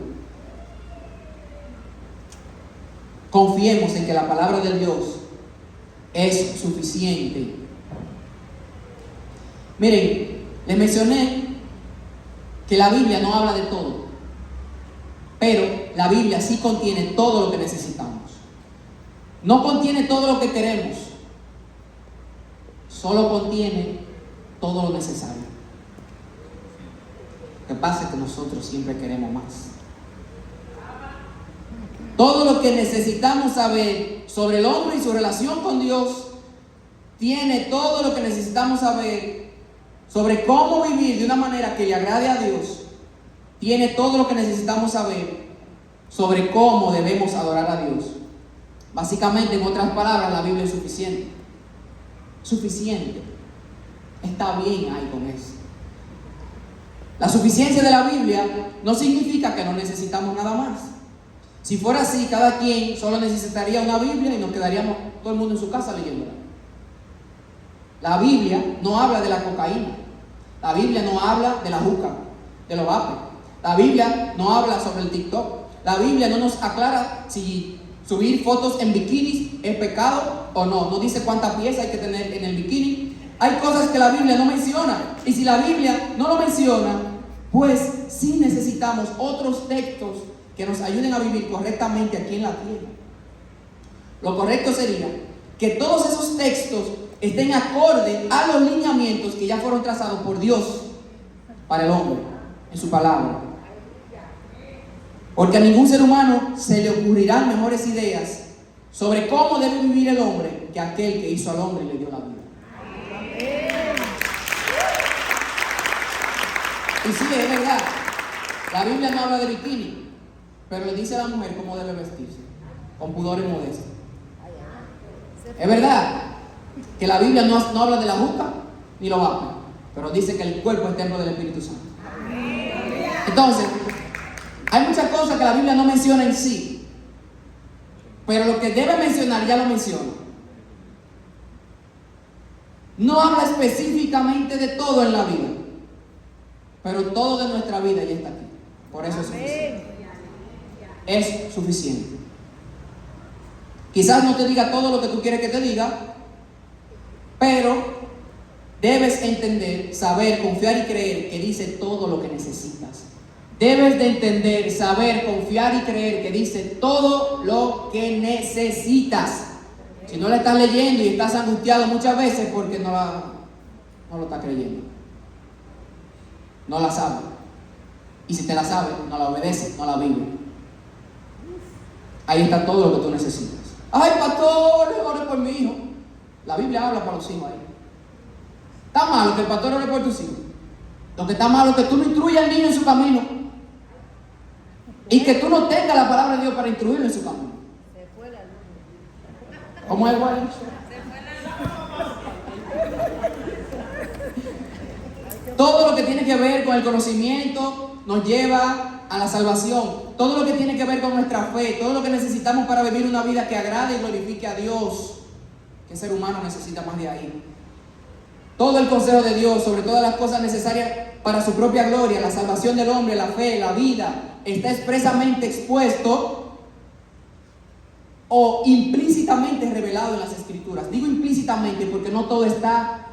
Speaker 1: Confiemos en que la palabra de Dios es suficiente. Miren, les mencioné que la Biblia no habla de todo, pero la Biblia sí contiene todo lo que necesitamos. No contiene todo lo que queremos, solo contiene todo lo necesario. Lo que pasa es que nosotros siempre queremos más. Todo lo que necesitamos saber sobre el hombre y su relación con Dios, tiene todo lo que necesitamos saber sobre cómo vivir de una manera que le agrade a Dios, tiene todo lo que necesitamos saber sobre cómo debemos adorar a Dios. Básicamente, en otras palabras, la Biblia es suficiente. Suficiente. Está bien ahí con eso. La suficiencia de la Biblia no significa que no necesitamos nada más. Si fuera así, cada quien solo necesitaría una Biblia y nos quedaríamos todo el mundo en su casa leyéndola. La Biblia no habla de la cocaína. La Biblia no habla de la juca, de los vapes. La Biblia no habla sobre el TikTok. La Biblia no nos aclara si subir fotos en bikinis es pecado o no. No dice cuántas piezas hay que tener en el bikini. Hay cosas que la Biblia no menciona. Y si la Biblia no lo menciona, pues sí necesitamos otros textos que nos ayuden a vivir correctamente aquí en la tierra. Lo correcto sería que todos esos textos estén acorde a los lineamientos que ya fueron trazados por Dios para el hombre en su palabra. Porque a ningún ser humano se le ocurrirán mejores ideas sobre cómo debe vivir el hombre que aquel que hizo al hombre y le dio la vida. Y sí, es verdad, la Biblia no habla de bikini, pero le dice a la mujer cómo debe vestirse, con pudor y modestia. Es verdad que la Biblia no habla de la juca ni lo vapes, pero dice que el cuerpo es templo del Espíritu Santo. Entonces, hay muchas cosas que la Biblia no menciona en sí, pero lo que debe mencionar ya lo menciona. No habla específicamente de todo en la vida, pero todo de nuestra vida ya está aquí. Por eso es suficiente. Es suficiente. Quizás no te diga todo lo que tú quieres que te diga, pero debes entender, saber, confiar y creer que dice todo lo que necesitas. Debes de entender, saber, confiar y creer que dice todo lo que necesitas. Si no la estás leyendo y estás angustiado muchas veces porque no lo estás creyendo. No la sabes. Y si te la sabes, no la obedeces, no la vives. Ahí está todo lo que tú necesitas. Ay, pastor, ore por mi hijo. La Biblia habla para los hijos ahí. ¿Está malo que el pastor ore por tus hijos? Lo que está malo es que tú no instruyas al niño en su camino. Y que tú no tengas la palabra de Dios para instruirlo en su camino.
Speaker 2: Se fue la luz.
Speaker 1: ¿Cómo es, Wally? Todo lo que tiene que ver con el conocimiento nos lleva a la salvación. Todo lo que tiene que ver con nuestra fe, todo lo que necesitamos para vivir una vida que agrade y glorifique a Dios. ¿Qué ser humano necesita más de ahí? Todo el consejo de Dios sobre todas las cosas necesarias para su propia gloria, la salvación del hombre, la fe, la vida, está expresamente expuesto o implícitamente revelado en las Escrituras. Digo implícitamente porque no todo está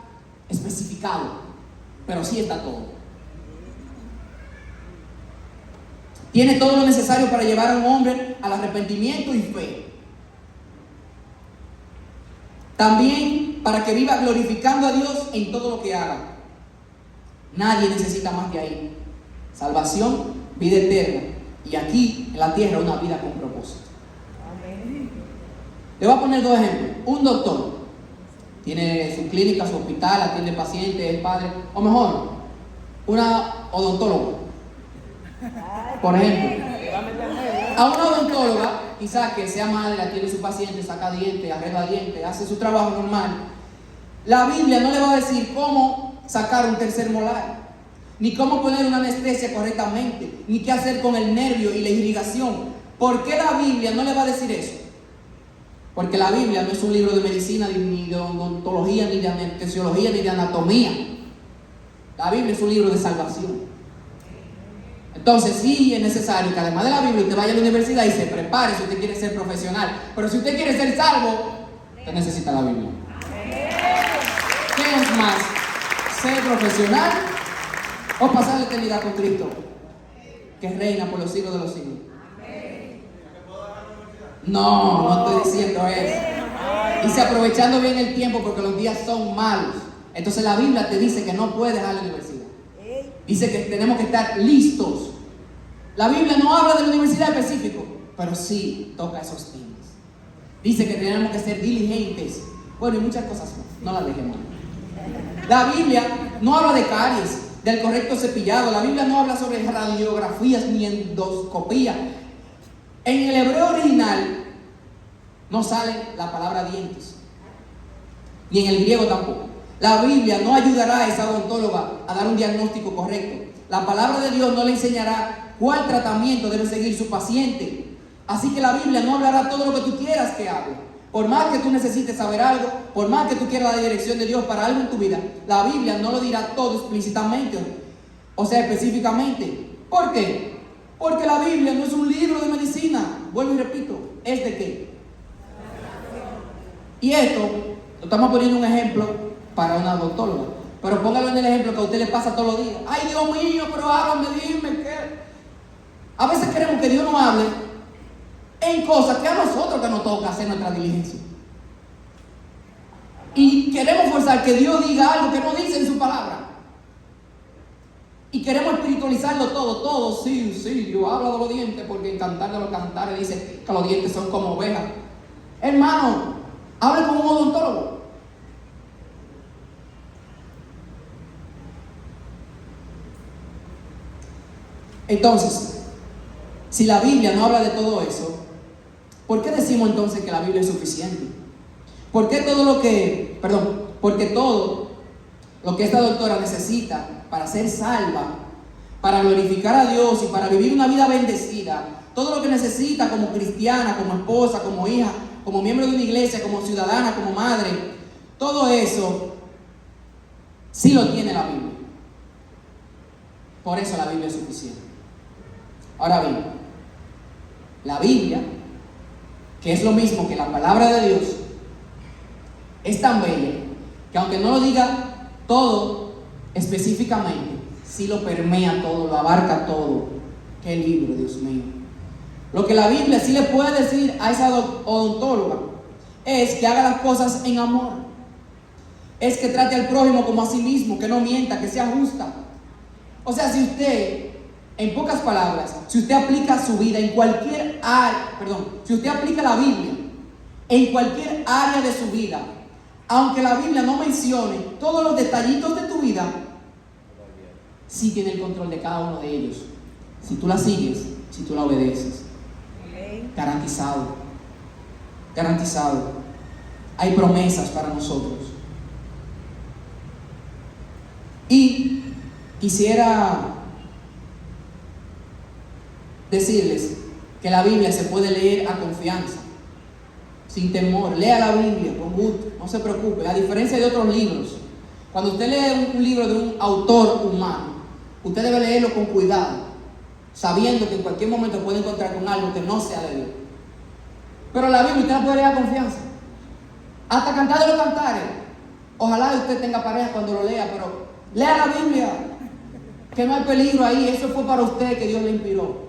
Speaker 1: especificado, pero sí está todo. Tiene todo lo necesario para llevar a un hombre al arrepentimiento y fe. También para que viva glorificando a Dios en todo lo que haga. Nadie necesita más que ahí. Salvación, vida eterna. Y aquí, en la tierra, una vida con propósito. Amén. Le voy a poner dos ejemplos. Un doctor tiene su clínica, su hospital, atiende pacientes, es padre. O mejor, una odontóloga. Por ejemplo, a una odontóloga, quizás que sea madre, atiende a su paciente, saca dientes, arregla dientes, hace su trabajo normal. La Biblia no le va a decir cómo sacar un tercer molar, ni cómo poner una anestesia correctamente, ni qué hacer con el nervio y la irrigación. ¿Por qué la Biblia no le va a decir eso? Porque la Biblia no es un libro de medicina, ni de odontología, ni de anestesiología, ni de anatomía. La Biblia es un libro de salvación. Entonces sí es necesario que además de la Biblia usted vaya a la universidad y se prepare si usted quiere ser profesional. Pero si usted quiere ser salvo, usted necesita la Biblia. ¿Qué es más? ¿Ser profesional o pasar la eternidad con Cristo, que reina por los siglos de los siglos? No estoy diciendo eso. Dice aprovechando bien el tiempo porque los días son malos. Entonces la Biblia te dice que no puedes dejar la universidad. Dice que tenemos que estar listos. La Biblia no habla de la universidad específico, pero sí toca esos temas. Dice que tenemos que ser diligentes. Bueno, y muchas cosas más. No las dejemos. La Biblia no habla de caries, del correcto cepillado. La Biblia no habla sobre radiografías ni endoscopía. En el hebreo original no sale la palabra dientes, ni en el griego tampoco. La Biblia no ayudará a esa odontóloga a dar un diagnóstico correcto. La palabra de Dios no le enseñará cuál tratamiento debe seguir su paciente. Así que la Biblia no hablará todo lo que tú quieras que hable. Por más que tú necesites saber algo, por más que tú quieras la dirección de Dios para algo en tu vida, la Biblia no lo dirá todo explícitamente, o sea, específicamente. ¿Por qué? Porque la Biblia no es un libro de medicina. Vuelvo y repito, ¿es de qué? Y esto, lo estamos poniendo un ejemplo para una odontóloga. Pero póngalo en el ejemplo que a usted le pasa todos los días. Ay, Dios mío, pero háblame, dime qué. A veces queremos que Dios nos hable en cosas que a nosotros que nos toca hacer nuestra diligencia. Y queremos forzar que Dios diga algo que no dice en su palabra. Y queremos espiritualizarlo todo. Sí, Dios habla de los dientes, porque en Cantar de los Cantares dice que los dientes son como ovejas. Hermano, hable con un odontólogo. Entonces, si la Biblia no habla de todo eso, ¿por qué decimos entonces que la Biblia es suficiente? Porque todo lo que esta doctora necesita para ser salva, para glorificar a Dios y para vivir una vida bendecida, todo lo que necesita como cristiana, como esposa, como hija, como miembro de una iglesia, como ciudadana, como madre, todo eso Sí lo tiene la Biblia. Por eso la Biblia es suficiente. Ahora bien, la Biblia, que es lo mismo que la palabra de Dios, es tan bella que aunque no lo diga todo específicamente, sí lo permea todo, lo abarca todo. ¡Qué libro, Dios mío! Lo que la Biblia sí le puede decir a esa odontóloga es que haga las cosas en amor. Es que trate al prójimo como a sí mismo, que no mienta, que sea justa. O sea, si usted, en pocas palabras, si usted aplica su vida en cualquier área, si usted aplica la Biblia en cualquier área de su vida, aunque la Biblia no mencione todos los detallitos de tu vida, sí tiene el control de cada uno de ellos. Si tú la sigues, si tú la obedeces. Garantizado. Garantizado. Hay promesas para nosotros. Y quisiera decirles que la Biblia se puede leer a confianza, sin temor. Lea la Biblia con gusto, no se preocupe. A diferencia de otros libros, cuando usted lee un libro de un autor humano, usted debe leerlo con cuidado, sabiendo que en cualquier momento puede encontrar con algo que no sea de Dios. Pero la Biblia usted la puede leer a confianza. Hasta cantar de los cantares. Ojalá usted tenga pareja cuando lo lea, pero lea la Biblia, que no hay peligro ahí. Eso fue para usted que Dios le inspiró.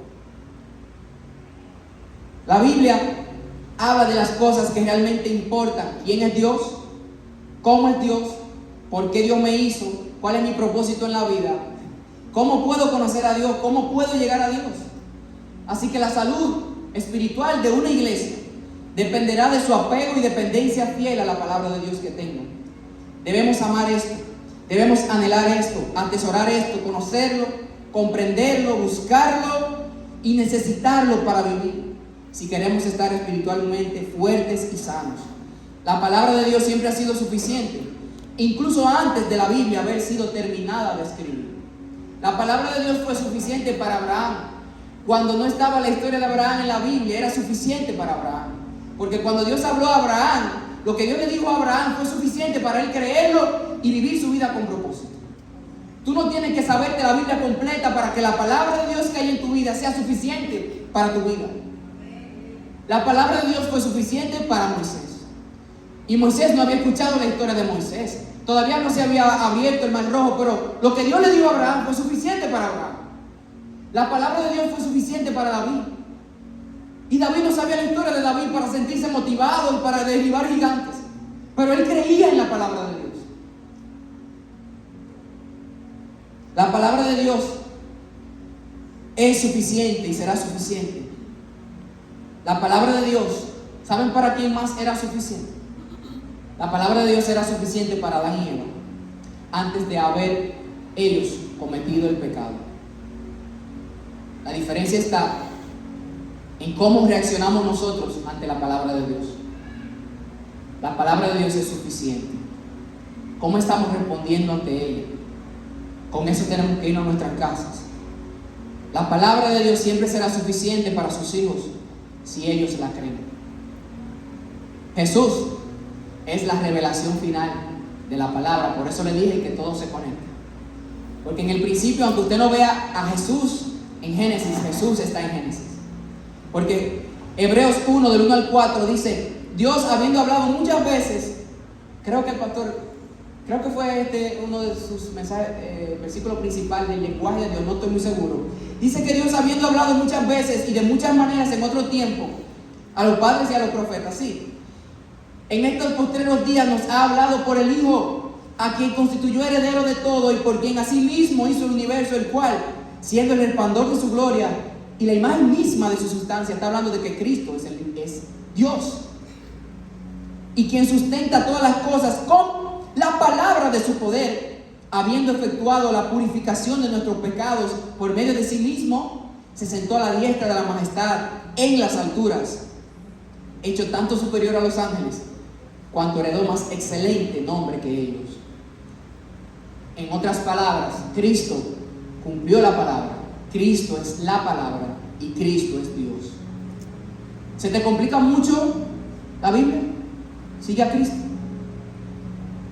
Speaker 1: La Biblia habla de las cosas que realmente importan. ¿Quién es Dios? ¿Cómo es Dios? ¿Por qué Dios me hizo? ¿Cuál es mi propósito en la vida? ¿Cómo puedo conocer a Dios? ¿Cómo puedo llegar a Dios? Así que la salud espiritual de una iglesia dependerá de su apego y dependencia fiel a la palabra de Dios que tenga. Debemos amar esto, debemos anhelar esto, atesorar esto, conocerlo, comprenderlo, buscarlo y necesitarlo para vivir, si queremos estar espiritualmente fuertes y sanos. La palabra de Dios siempre ha sido suficiente, incluso antes de la Biblia haber sido terminada de escribir. La palabra de Dios fue suficiente para Abraham. Cuando no estaba la historia de Abraham en la Biblia, era suficiente para Abraham. Porque cuando Dios habló a Abraham, lo que Dios le dijo a Abraham fue suficiente para él creerlo y vivir su vida con propósito. Tú no tienes que saberte la Biblia completa para que la palabra de Dios que hay en tu vida sea suficiente para tu vida. La palabra de Dios fue suficiente para Moisés. Y Moisés no había escuchado la historia de Moisés. Todavía no se había abierto el mar rojo, pero lo que Dios le dijo a Abraham fue suficiente para Abraham. La palabra de Dios fue suficiente para David. Y David no sabía la historia de David para sentirse motivado y para derribar gigantes. Pero él creía en la palabra de Dios. La palabra de Dios es suficiente y será suficiente. La palabra de Dios, ¿saben para quién más era suficiente? La palabra de Dios era suficiente para Adán y Eva, antes de haber ellos cometido el pecado. La diferencia está en cómo reaccionamos nosotros ante la palabra de Dios. La palabra de Dios es suficiente. ¿Cómo estamos respondiendo ante ella? Con eso tenemos que ir a nuestras casas. La palabra de Dios siempre será suficiente para sus hijos si ellos la creen. Jesús es la revelación final de la palabra. Por eso le dije que todo se conecta. Porque en el principio, aunque usted no vea a Jesús en Génesis, Jesús está en Génesis. Porque Hebreos 1, del 1 al 4 dice: Dios, habiendo hablado muchas veces, creo que fue uno de sus mensajes, versículo principal del lenguaje de Dios, no estoy muy seguro. Dice que Dios, habiendo hablado muchas veces y de muchas maneras en otro tiempo a los padres y a los profetas, sí, en estos postreros días nos ha hablado por el Hijo, a quien constituyó heredero de todo y por quien asimismo hizo el universo, el cual, siendo el resplandor de su gloria y la imagen misma de su sustancia, está hablando de que Cristo es Dios, y quien sustenta todas las cosas con la palabra de su poder, habiendo efectuado la purificación de nuestros pecados por medio de sí mismo, se sentó a la diestra de la majestad en las alturas, hecho tanto superior a los ángeles, cuanto heredó más excelente nombre que ellos. En otras palabras, Cristo cumplió la palabra. Cristo es la palabra y Cristo es Dios. ¿Se te complica mucho la Biblia? Sigue a Cristo.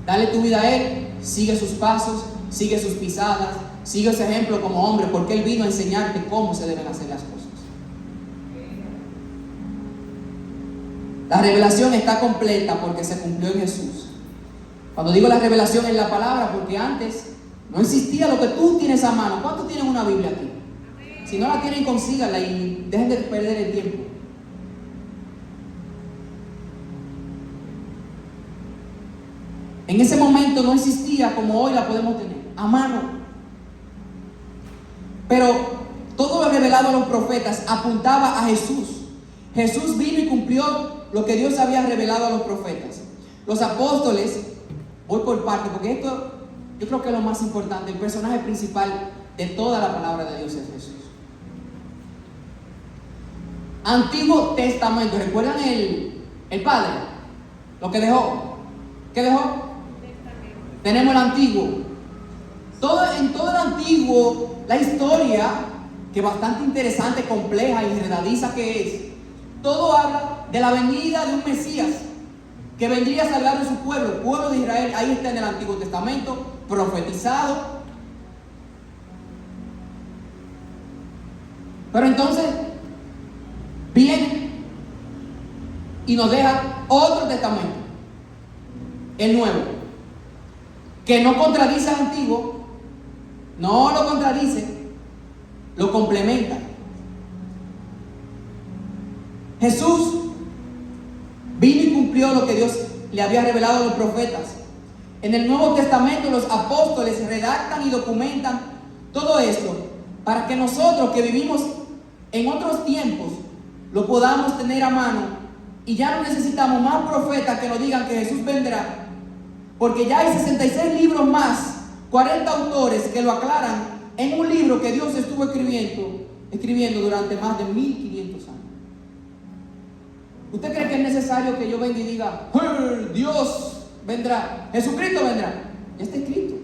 Speaker 1: Dale tu vida a Él, sigue sus pasos, sigue sus pisadas, sigue ese ejemplo como hombre, porque Él vino a enseñarte cómo se deben hacer las cosas. La revelación está completa porque se cumplió en Jesús. Cuando digo la revelación en la palabra, porque antes no existía lo que tú tienes a mano. ¿Cuántos tienen una Biblia aquí? Si no la tienen, consíganla y dejen de perder el tiempo. En ese momento no existía como hoy la podemos tener, a mano. Pero todo lo revelado a los profetas apuntaba a Jesús. Jesús vino y cumplió lo que Dios había revelado a los profetas. Los apóstoles, voy por parte, porque esto yo creo que es lo más importante. El personaje principal de toda la palabra de Dios es Jesús. Antiguo Testamento, ¿recuerdan el Padre? Lo que dejó. ¿Qué dejó? Tenemos el Antiguo. En todo el Antiguo, la historia, que es bastante interesante, compleja y enredadiza que es, todo habla de la venida de un Mesías que vendría a salvar a su pueblo, el pueblo de Israel. Ahí está en el Antiguo Testamento, profetizado. Pero entonces viene y nos deja otro testamento, el Nuevo, que no contradice al Antiguo, no lo contradice, lo complementa. Jesús vino y cumplió lo que Dios le había revelado a los profetas. En el Nuevo Testamento los apóstoles redactan y documentan todo esto para que nosotros que vivimos en otros tiempos lo podamos tener a mano y ya no necesitamos más profetas que nos digan que Jesús vendrá, porque ya hay 66 libros más, 40 autores que lo aclaran en un libro que Dios estuvo escribiendo durante más de 1500 años. ¿Usted cree que es necesario que yo venga y diga, Dios vendrá, Jesucristo vendrá? Ya está escrito,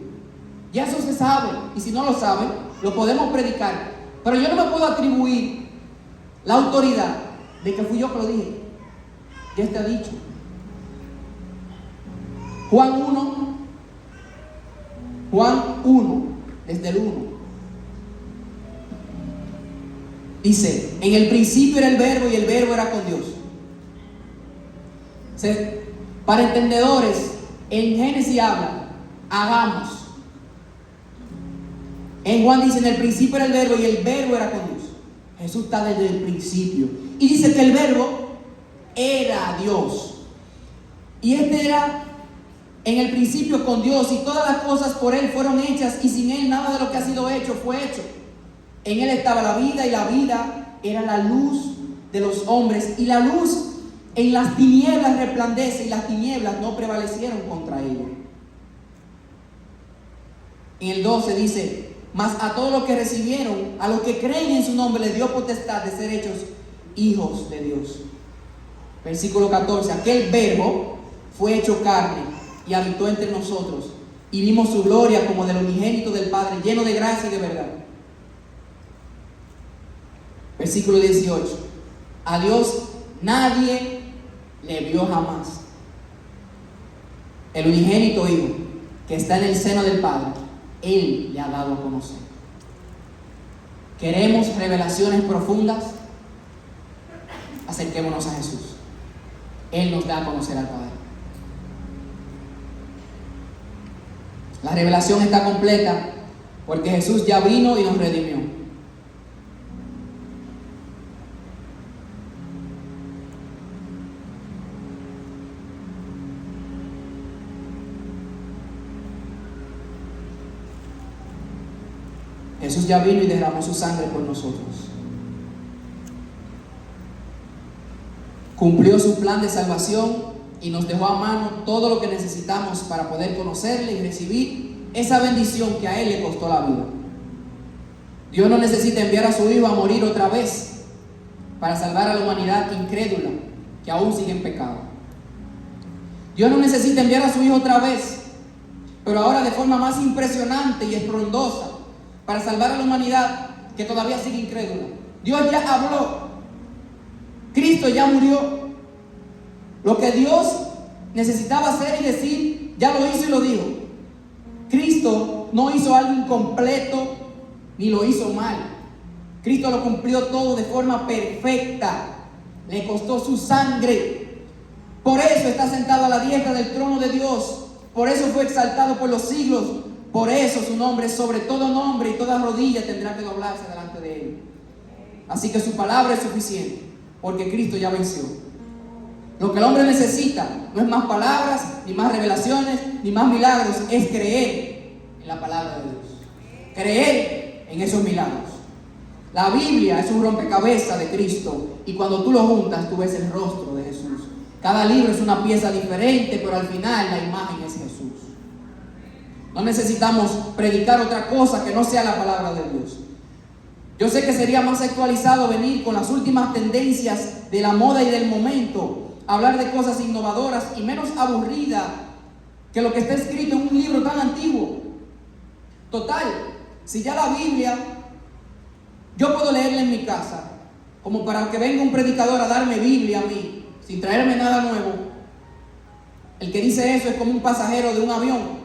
Speaker 1: ya eso se sabe, y si no lo sabe, lo podemos predicar. Pero yo no me puedo atribuir la autoridad de que fui yo que lo dije. Ya está dicho. Juan 1, desde el 1, dice: en el principio era el verbo y el verbo era con Dios. Para entendedores, en Génesis habla, hagamos. En Juan dice: en el principio era el verbo y el verbo era con Dios. Jesús está desde el principio. Y dice que el verbo era Dios. Y este era en el principio con Dios, y todas las cosas por Él fueron hechas, y sin Él nada de lo que ha sido hecho fue hecho. En Él estaba la vida, y la vida era la luz de los hombres, y la luz en las tinieblas resplandece, y las tinieblas no prevalecieron contra ella. En el 12 dice: mas a todos los que recibieron, a los que creen en su nombre, les dio potestad de ser hechos hijos de Dios. Versículo 14: aquel verbo fue hecho carne y habitó entre nosotros, y vimos su gloria como del unigénito del Padre, lleno de gracia y de verdad. Versículo 18: a Dios nadie le vio jamás. El unigénito Hijo que está en el seno del Padre, Él le ha dado a conocer. ¿Queremos revelaciones profundas? Acerquémonos a Jesús. Él nos da a conocer al Padre. La revelación está completa porque Jesús ya vino y nos redimió. Jesús ya vino y derramó su sangre por nosotros. Cumplió su plan de salvación y nos dejó a mano todo lo que necesitamos para poder conocerle y recibir esa bendición que a Él le costó la vida. Dios no necesita enviar a su Hijo a morir otra vez para salvar a la humanidad incrédula que aún sigue en pecado. Dios no necesita enviar a su Hijo otra vez, pero ahora de forma más impresionante y estruendosa, para salvar a la humanidad que todavía sigue incrédula. Dios ya habló. Cristo ya murió. Lo que Dios necesitaba hacer y decir ya lo hizo y lo dijo. Cristo no hizo algo incompleto ni lo hizo mal. Cristo lo cumplió todo de forma perfecta. Le costó su sangre. Por eso está sentado a la diestra del trono de Dios. Por eso fue exaltado por los siglos. Por eso su nombre es sobre todo nombre y toda rodilla tendrá que doblarse delante de él. Así que su palabra es suficiente, porque Cristo ya venció. Lo que el hombre necesita no es más palabras, ni más revelaciones, ni más milagros. Es creer en la palabra de Dios. Creer en esos milagros. La Biblia es un rompecabezas de Cristo, y cuando tú lo juntas, tú ves el rostro de Jesús. Cada libro es una pieza diferente, pero al final la imagen es Jesús. No necesitamos predicar otra cosa que no sea la palabra de Dios. Yo sé que sería más actualizado venir con las últimas tendencias de la moda y del momento, hablar de cosas innovadoras y menos aburrida que lo que está escrito en un libro tan antiguo. Total, si ya la Biblia yo puedo leerla en mi casa, como para que venga un predicador a darme Biblia a mí, sin traerme nada nuevo. El que dice eso es como un pasajero de un avión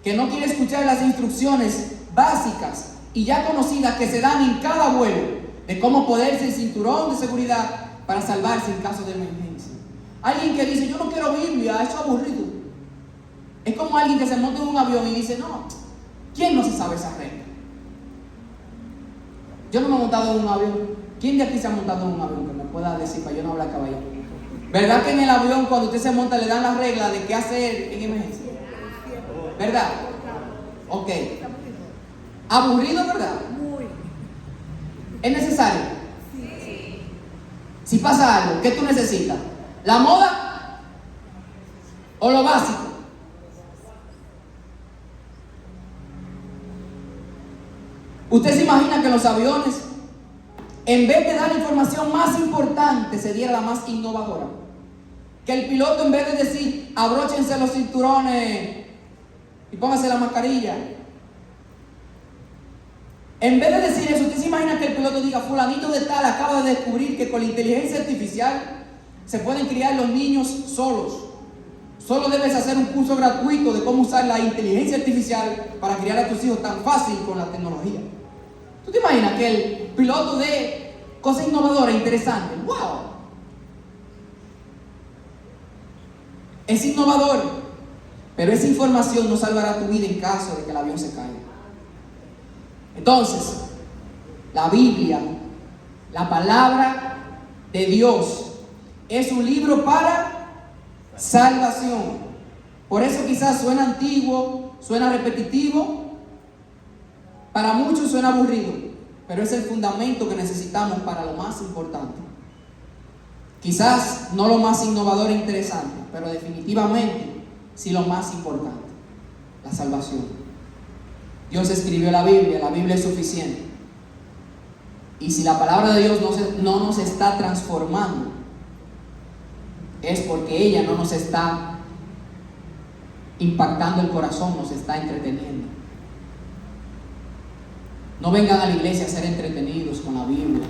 Speaker 1: que no quiere escuchar las instrucciones básicas y ya conocidas que se dan en cada vuelo, de cómo ponerse el cinturón de seguridad para salvarse en caso de emergencia. Alguien que dice, yo no quiero Biblia, eso es aburrido. Es como alguien que se monta en un avión y dice, no, ¿quién no se sabe esa regla? Yo no me he montado en un avión. ¿Quién de aquí se ha montado en un avión que me pueda decir para yo no hablar caballero? ¿Verdad que en el avión cuando usted se monta le dan las reglas de qué hacer en emergencia? ¿Verdad? Ok. ¿Aburrido, verdad?
Speaker 2: Muy.
Speaker 1: ¿Es necesario?
Speaker 2: Sí.
Speaker 1: Si pasa algo, ¿qué tú necesitas? ¿La moda o lo básico? ¿Usted se imagina que los aviones, en vez de dar la información más importante, se diera la más innovadora? Que el piloto, en vez de decir, abróchense los cinturones y pónganse la mascarilla, en vez de decir eso, ¿usted se imagina que el piloto diga, fulanito de tal acaba de descubrir que con la inteligencia artificial se pueden criar los niños solos? Solo debes hacer un curso gratuito de cómo usar la inteligencia artificial para criar a tus hijos tan fácil con la tecnología. ¿Tú te imaginas que el piloto dé cosas innovadoras, interesantes? ¡Wow! Es innovador, pero esa información no salvará tu vida en caso de que el avión se caiga. Entonces, la Biblia, la palabra de Dios, es un libro para salvación. Por eso quizás suena antiguo, suena repetitivo, para muchos suena aburrido, pero es el fundamento que necesitamos para lo más importante. Quizás no lo más innovador e interesante, pero definitivamente sí lo más importante, la salvación. Dios escribió la Biblia es suficiente. Y si la palabra de Dios no nos está transformando, es porque ella no nos está impactando el corazón, nos está entreteniendo. No vengan a la iglesia a ser entretenidos con la Biblia.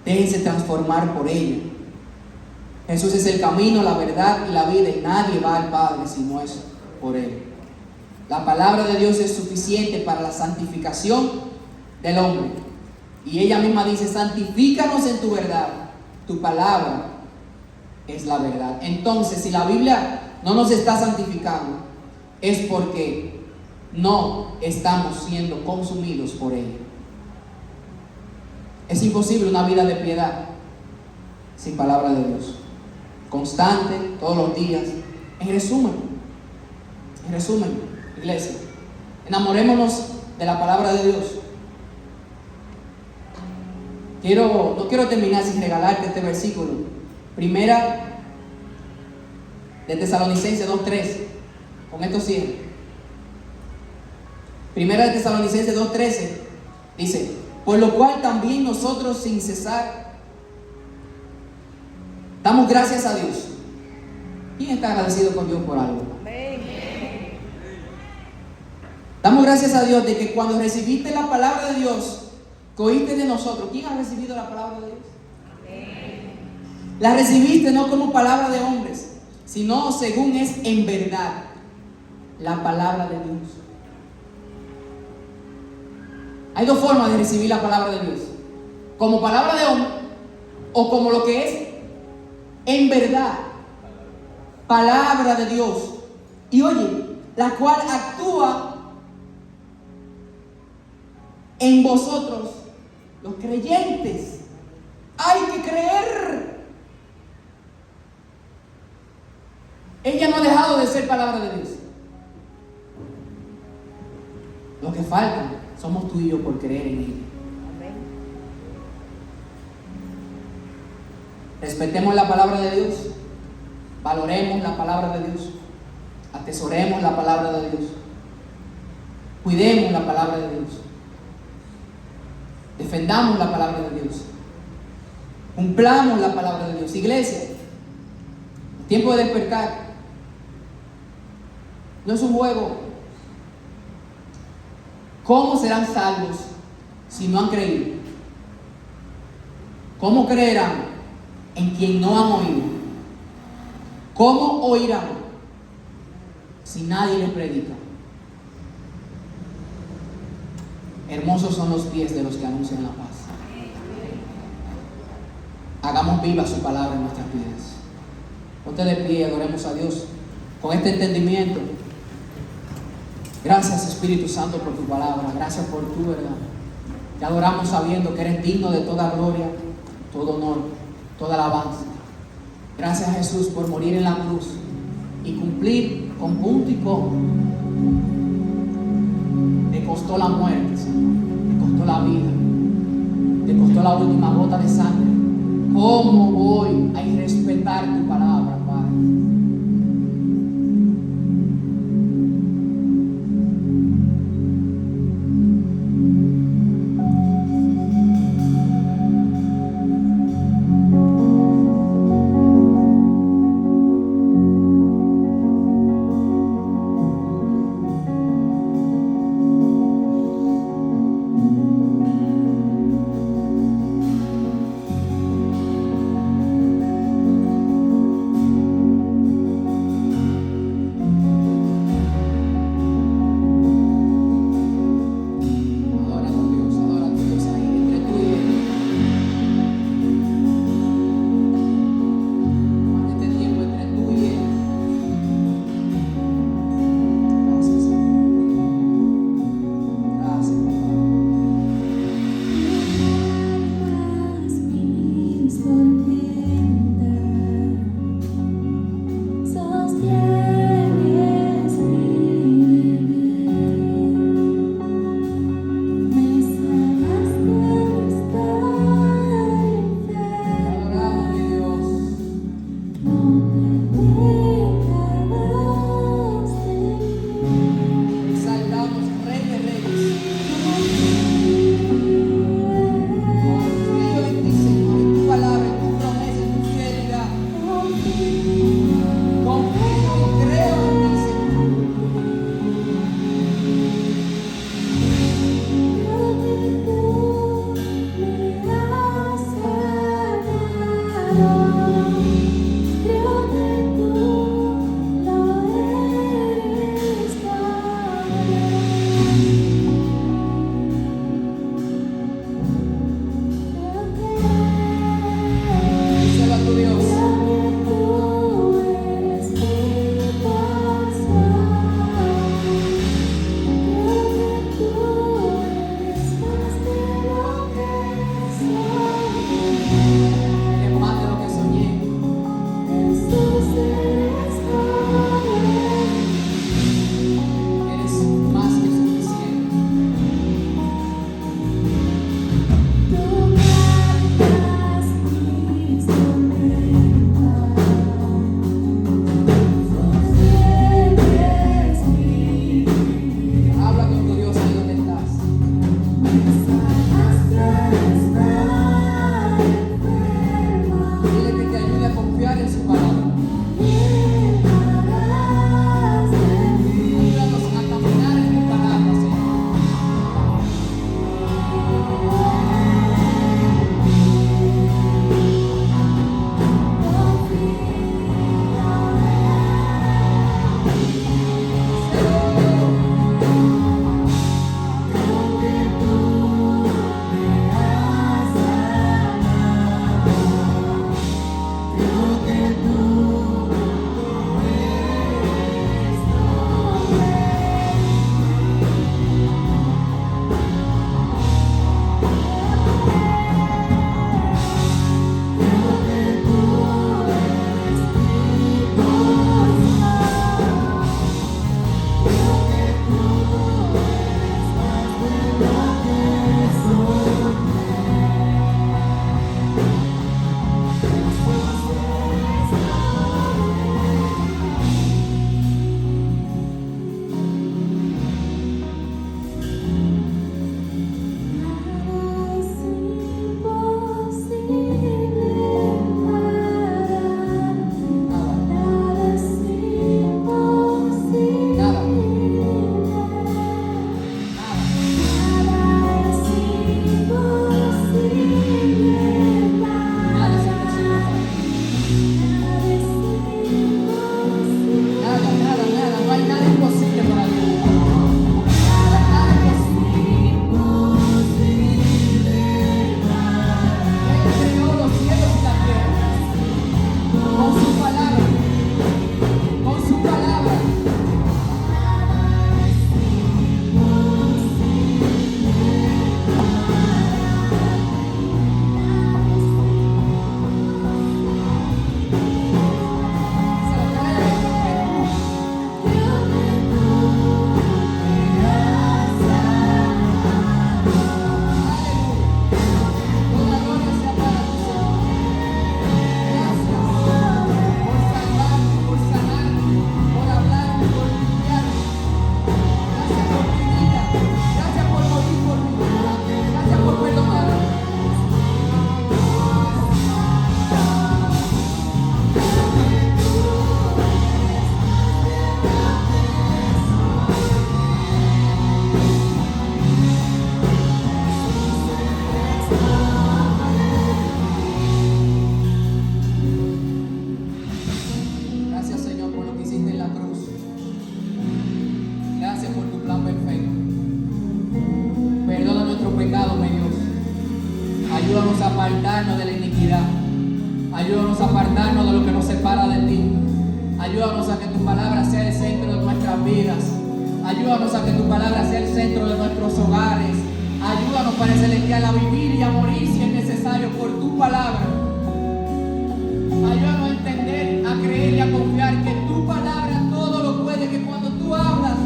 Speaker 1: Déjense transformar por ella. Jesús es el camino, la verdad y la vida, y nadie va al Padre si no es por Él. La palabra de Dios es suficiente para la santificación del hombre. Y ella misma dice, santifícanos en tu verdad. Tu palabra es la verdad. Entonces, si la Biblia no nos está santificando, es porque no estamos siendo consumidos por ella. Es imposible una vida de piedad sin palabra de Dios. Constante, todos los días. En resumen, iglesia, enamorémonos de la palabra de Dios. No quiero terminar sin regalarte este versículo. Primera de Tesalonicenses 2:13. Con esto cierro. Primera de Tesalonicenses 2:13 dice, por lo cual también nosotros sin cesar damos gracias a Dios. ¿Quién está agradecido con Dios por algo? Damos gracias a Dios de que cuando recibiste la palabra de Dios, que oíste de nosotros, ¿quién ha recibido la palabra de Dios? Amén. La recibiste no como palabra de hombres, sino según es en verdad. la palabra de Dios. Hay dos formas de recibir la palabra de Dios: como palabra de hombre o como lo que es en verdad palabra de Dios. Y oye, la cual actúa en vosotros, los creyentes. Hay que creer. Ella no ha dejado de ser palabra de Dios. Lo que falta somos tú y yo por creer en ella.
Speaker 2: Amén.
Speaker 1: Respetemos la palabra de Dios, valoremos la palabra de Dios, atesoremos la palabra de Dios, cuidemos la palabra de Dios, defendamos la palabra de Dios, cumplamos la palabra de Dios. Iglesia, el tiempo de despertar no es un juego. ¿Cómo serán salvos si no han creído? ¿Cómo creerán en quien no han oído? ¿Cómo oirán si nadie les predica? Hermosos son los pies de los que anuncian la paz. Hagamos viva su palabra en nuestras vidas. Ponte de pie y adoremos a Dios con este entendimiento. Gracias, Espíritu Santo, por tu palabra. Gracias por tu verdad. Te adoramos sabiendo que eres digno de toda gloria, todo honor, toda alabanza. Gracias, Jesús, por morir en la cruz y cumplir con punto y coma. Te costó la muerte, Señor. Te costó la vida. Te costó la última gota de sangre. ¿Cómo voy a irrespetar tu palabra, Padre? Ayúdanos a apartarnos de la iniquidad. Ayúdanos a apartarnos de lo que nos separa de ti. Ayúdanos a que tu palabra sea el centro de nuestras vidas. Ayúdanos a que tu palabra sea el centro de nuestros hogares. Ayúdanos, Padre Celestial, a vivir y a morir si es necesario por tu palabra. Ayúdanos a entender, a creer y a confiar que tu palabra todo lo puede, que cuando tú hablas,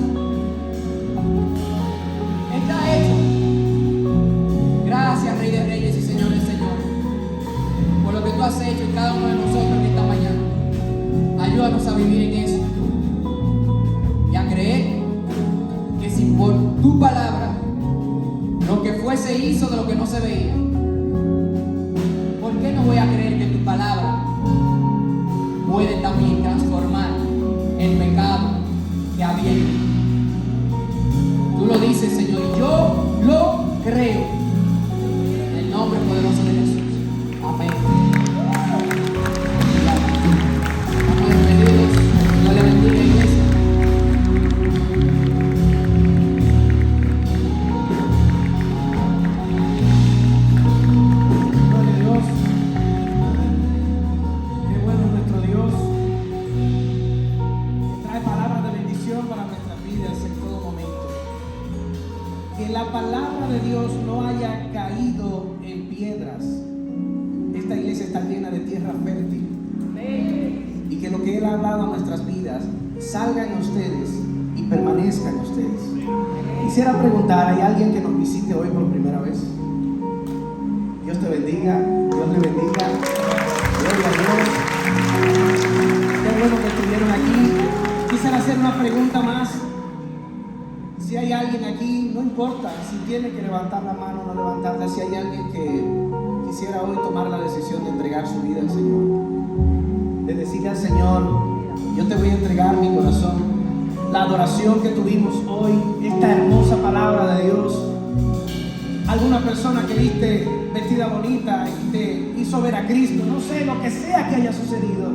Speaker 1: está hecho. Gracias, Rey de Reyes y Señor de Señores, por lo que tú has hecho en cada uno de nosotros en esta mañana. Ayúdanos a vivir en eso y a creer que si por tu palabra lo que fue se hizo de lo que no se veía, ¿por qué no voy a creer que tu palabra puede también transformar el pecado que había en mí? Tú lo dices, Señor, y yo lo creo. En el nombre poderoso de Jesús. Amén. Vamos despedidos. Dios le bendiga, iglesia.
Speaker 3: Gloria a Dios. Qué bueno es nuestro Dios, que trae palabras de bendición para nuestras vidas en todo momento. Que la palabra de Dios no haya caído en piedras. Esta iglesia está llena de tierra fértil. Y que lo que Él ha hablado a nuestras vidas salga en ustedes y permanezca en ustedes. Quisiera preguntar, ¿hay alguien que nos visite hoy por primera vez? Dios te bendiga, Dios le bendiga. Gloria a Dios. Qué bueno que estuvieron aquí. Quisiera hacer una pregunta más. Si hay alguien aquí, no importa si tiene que levantar la mano o no levantarla, si hay alguien que quisiera hoy tomar la decisión de entregar su vida al Señor, de decirle al Señor, yo te voy a entregar mi corazón. La adoración que tuvimos hoy, esta hermosa palabra de Dios. Alguna persona que viste vestida bonita y te hizo ver a Cristo, no sé, lo que sea que haya sucedido,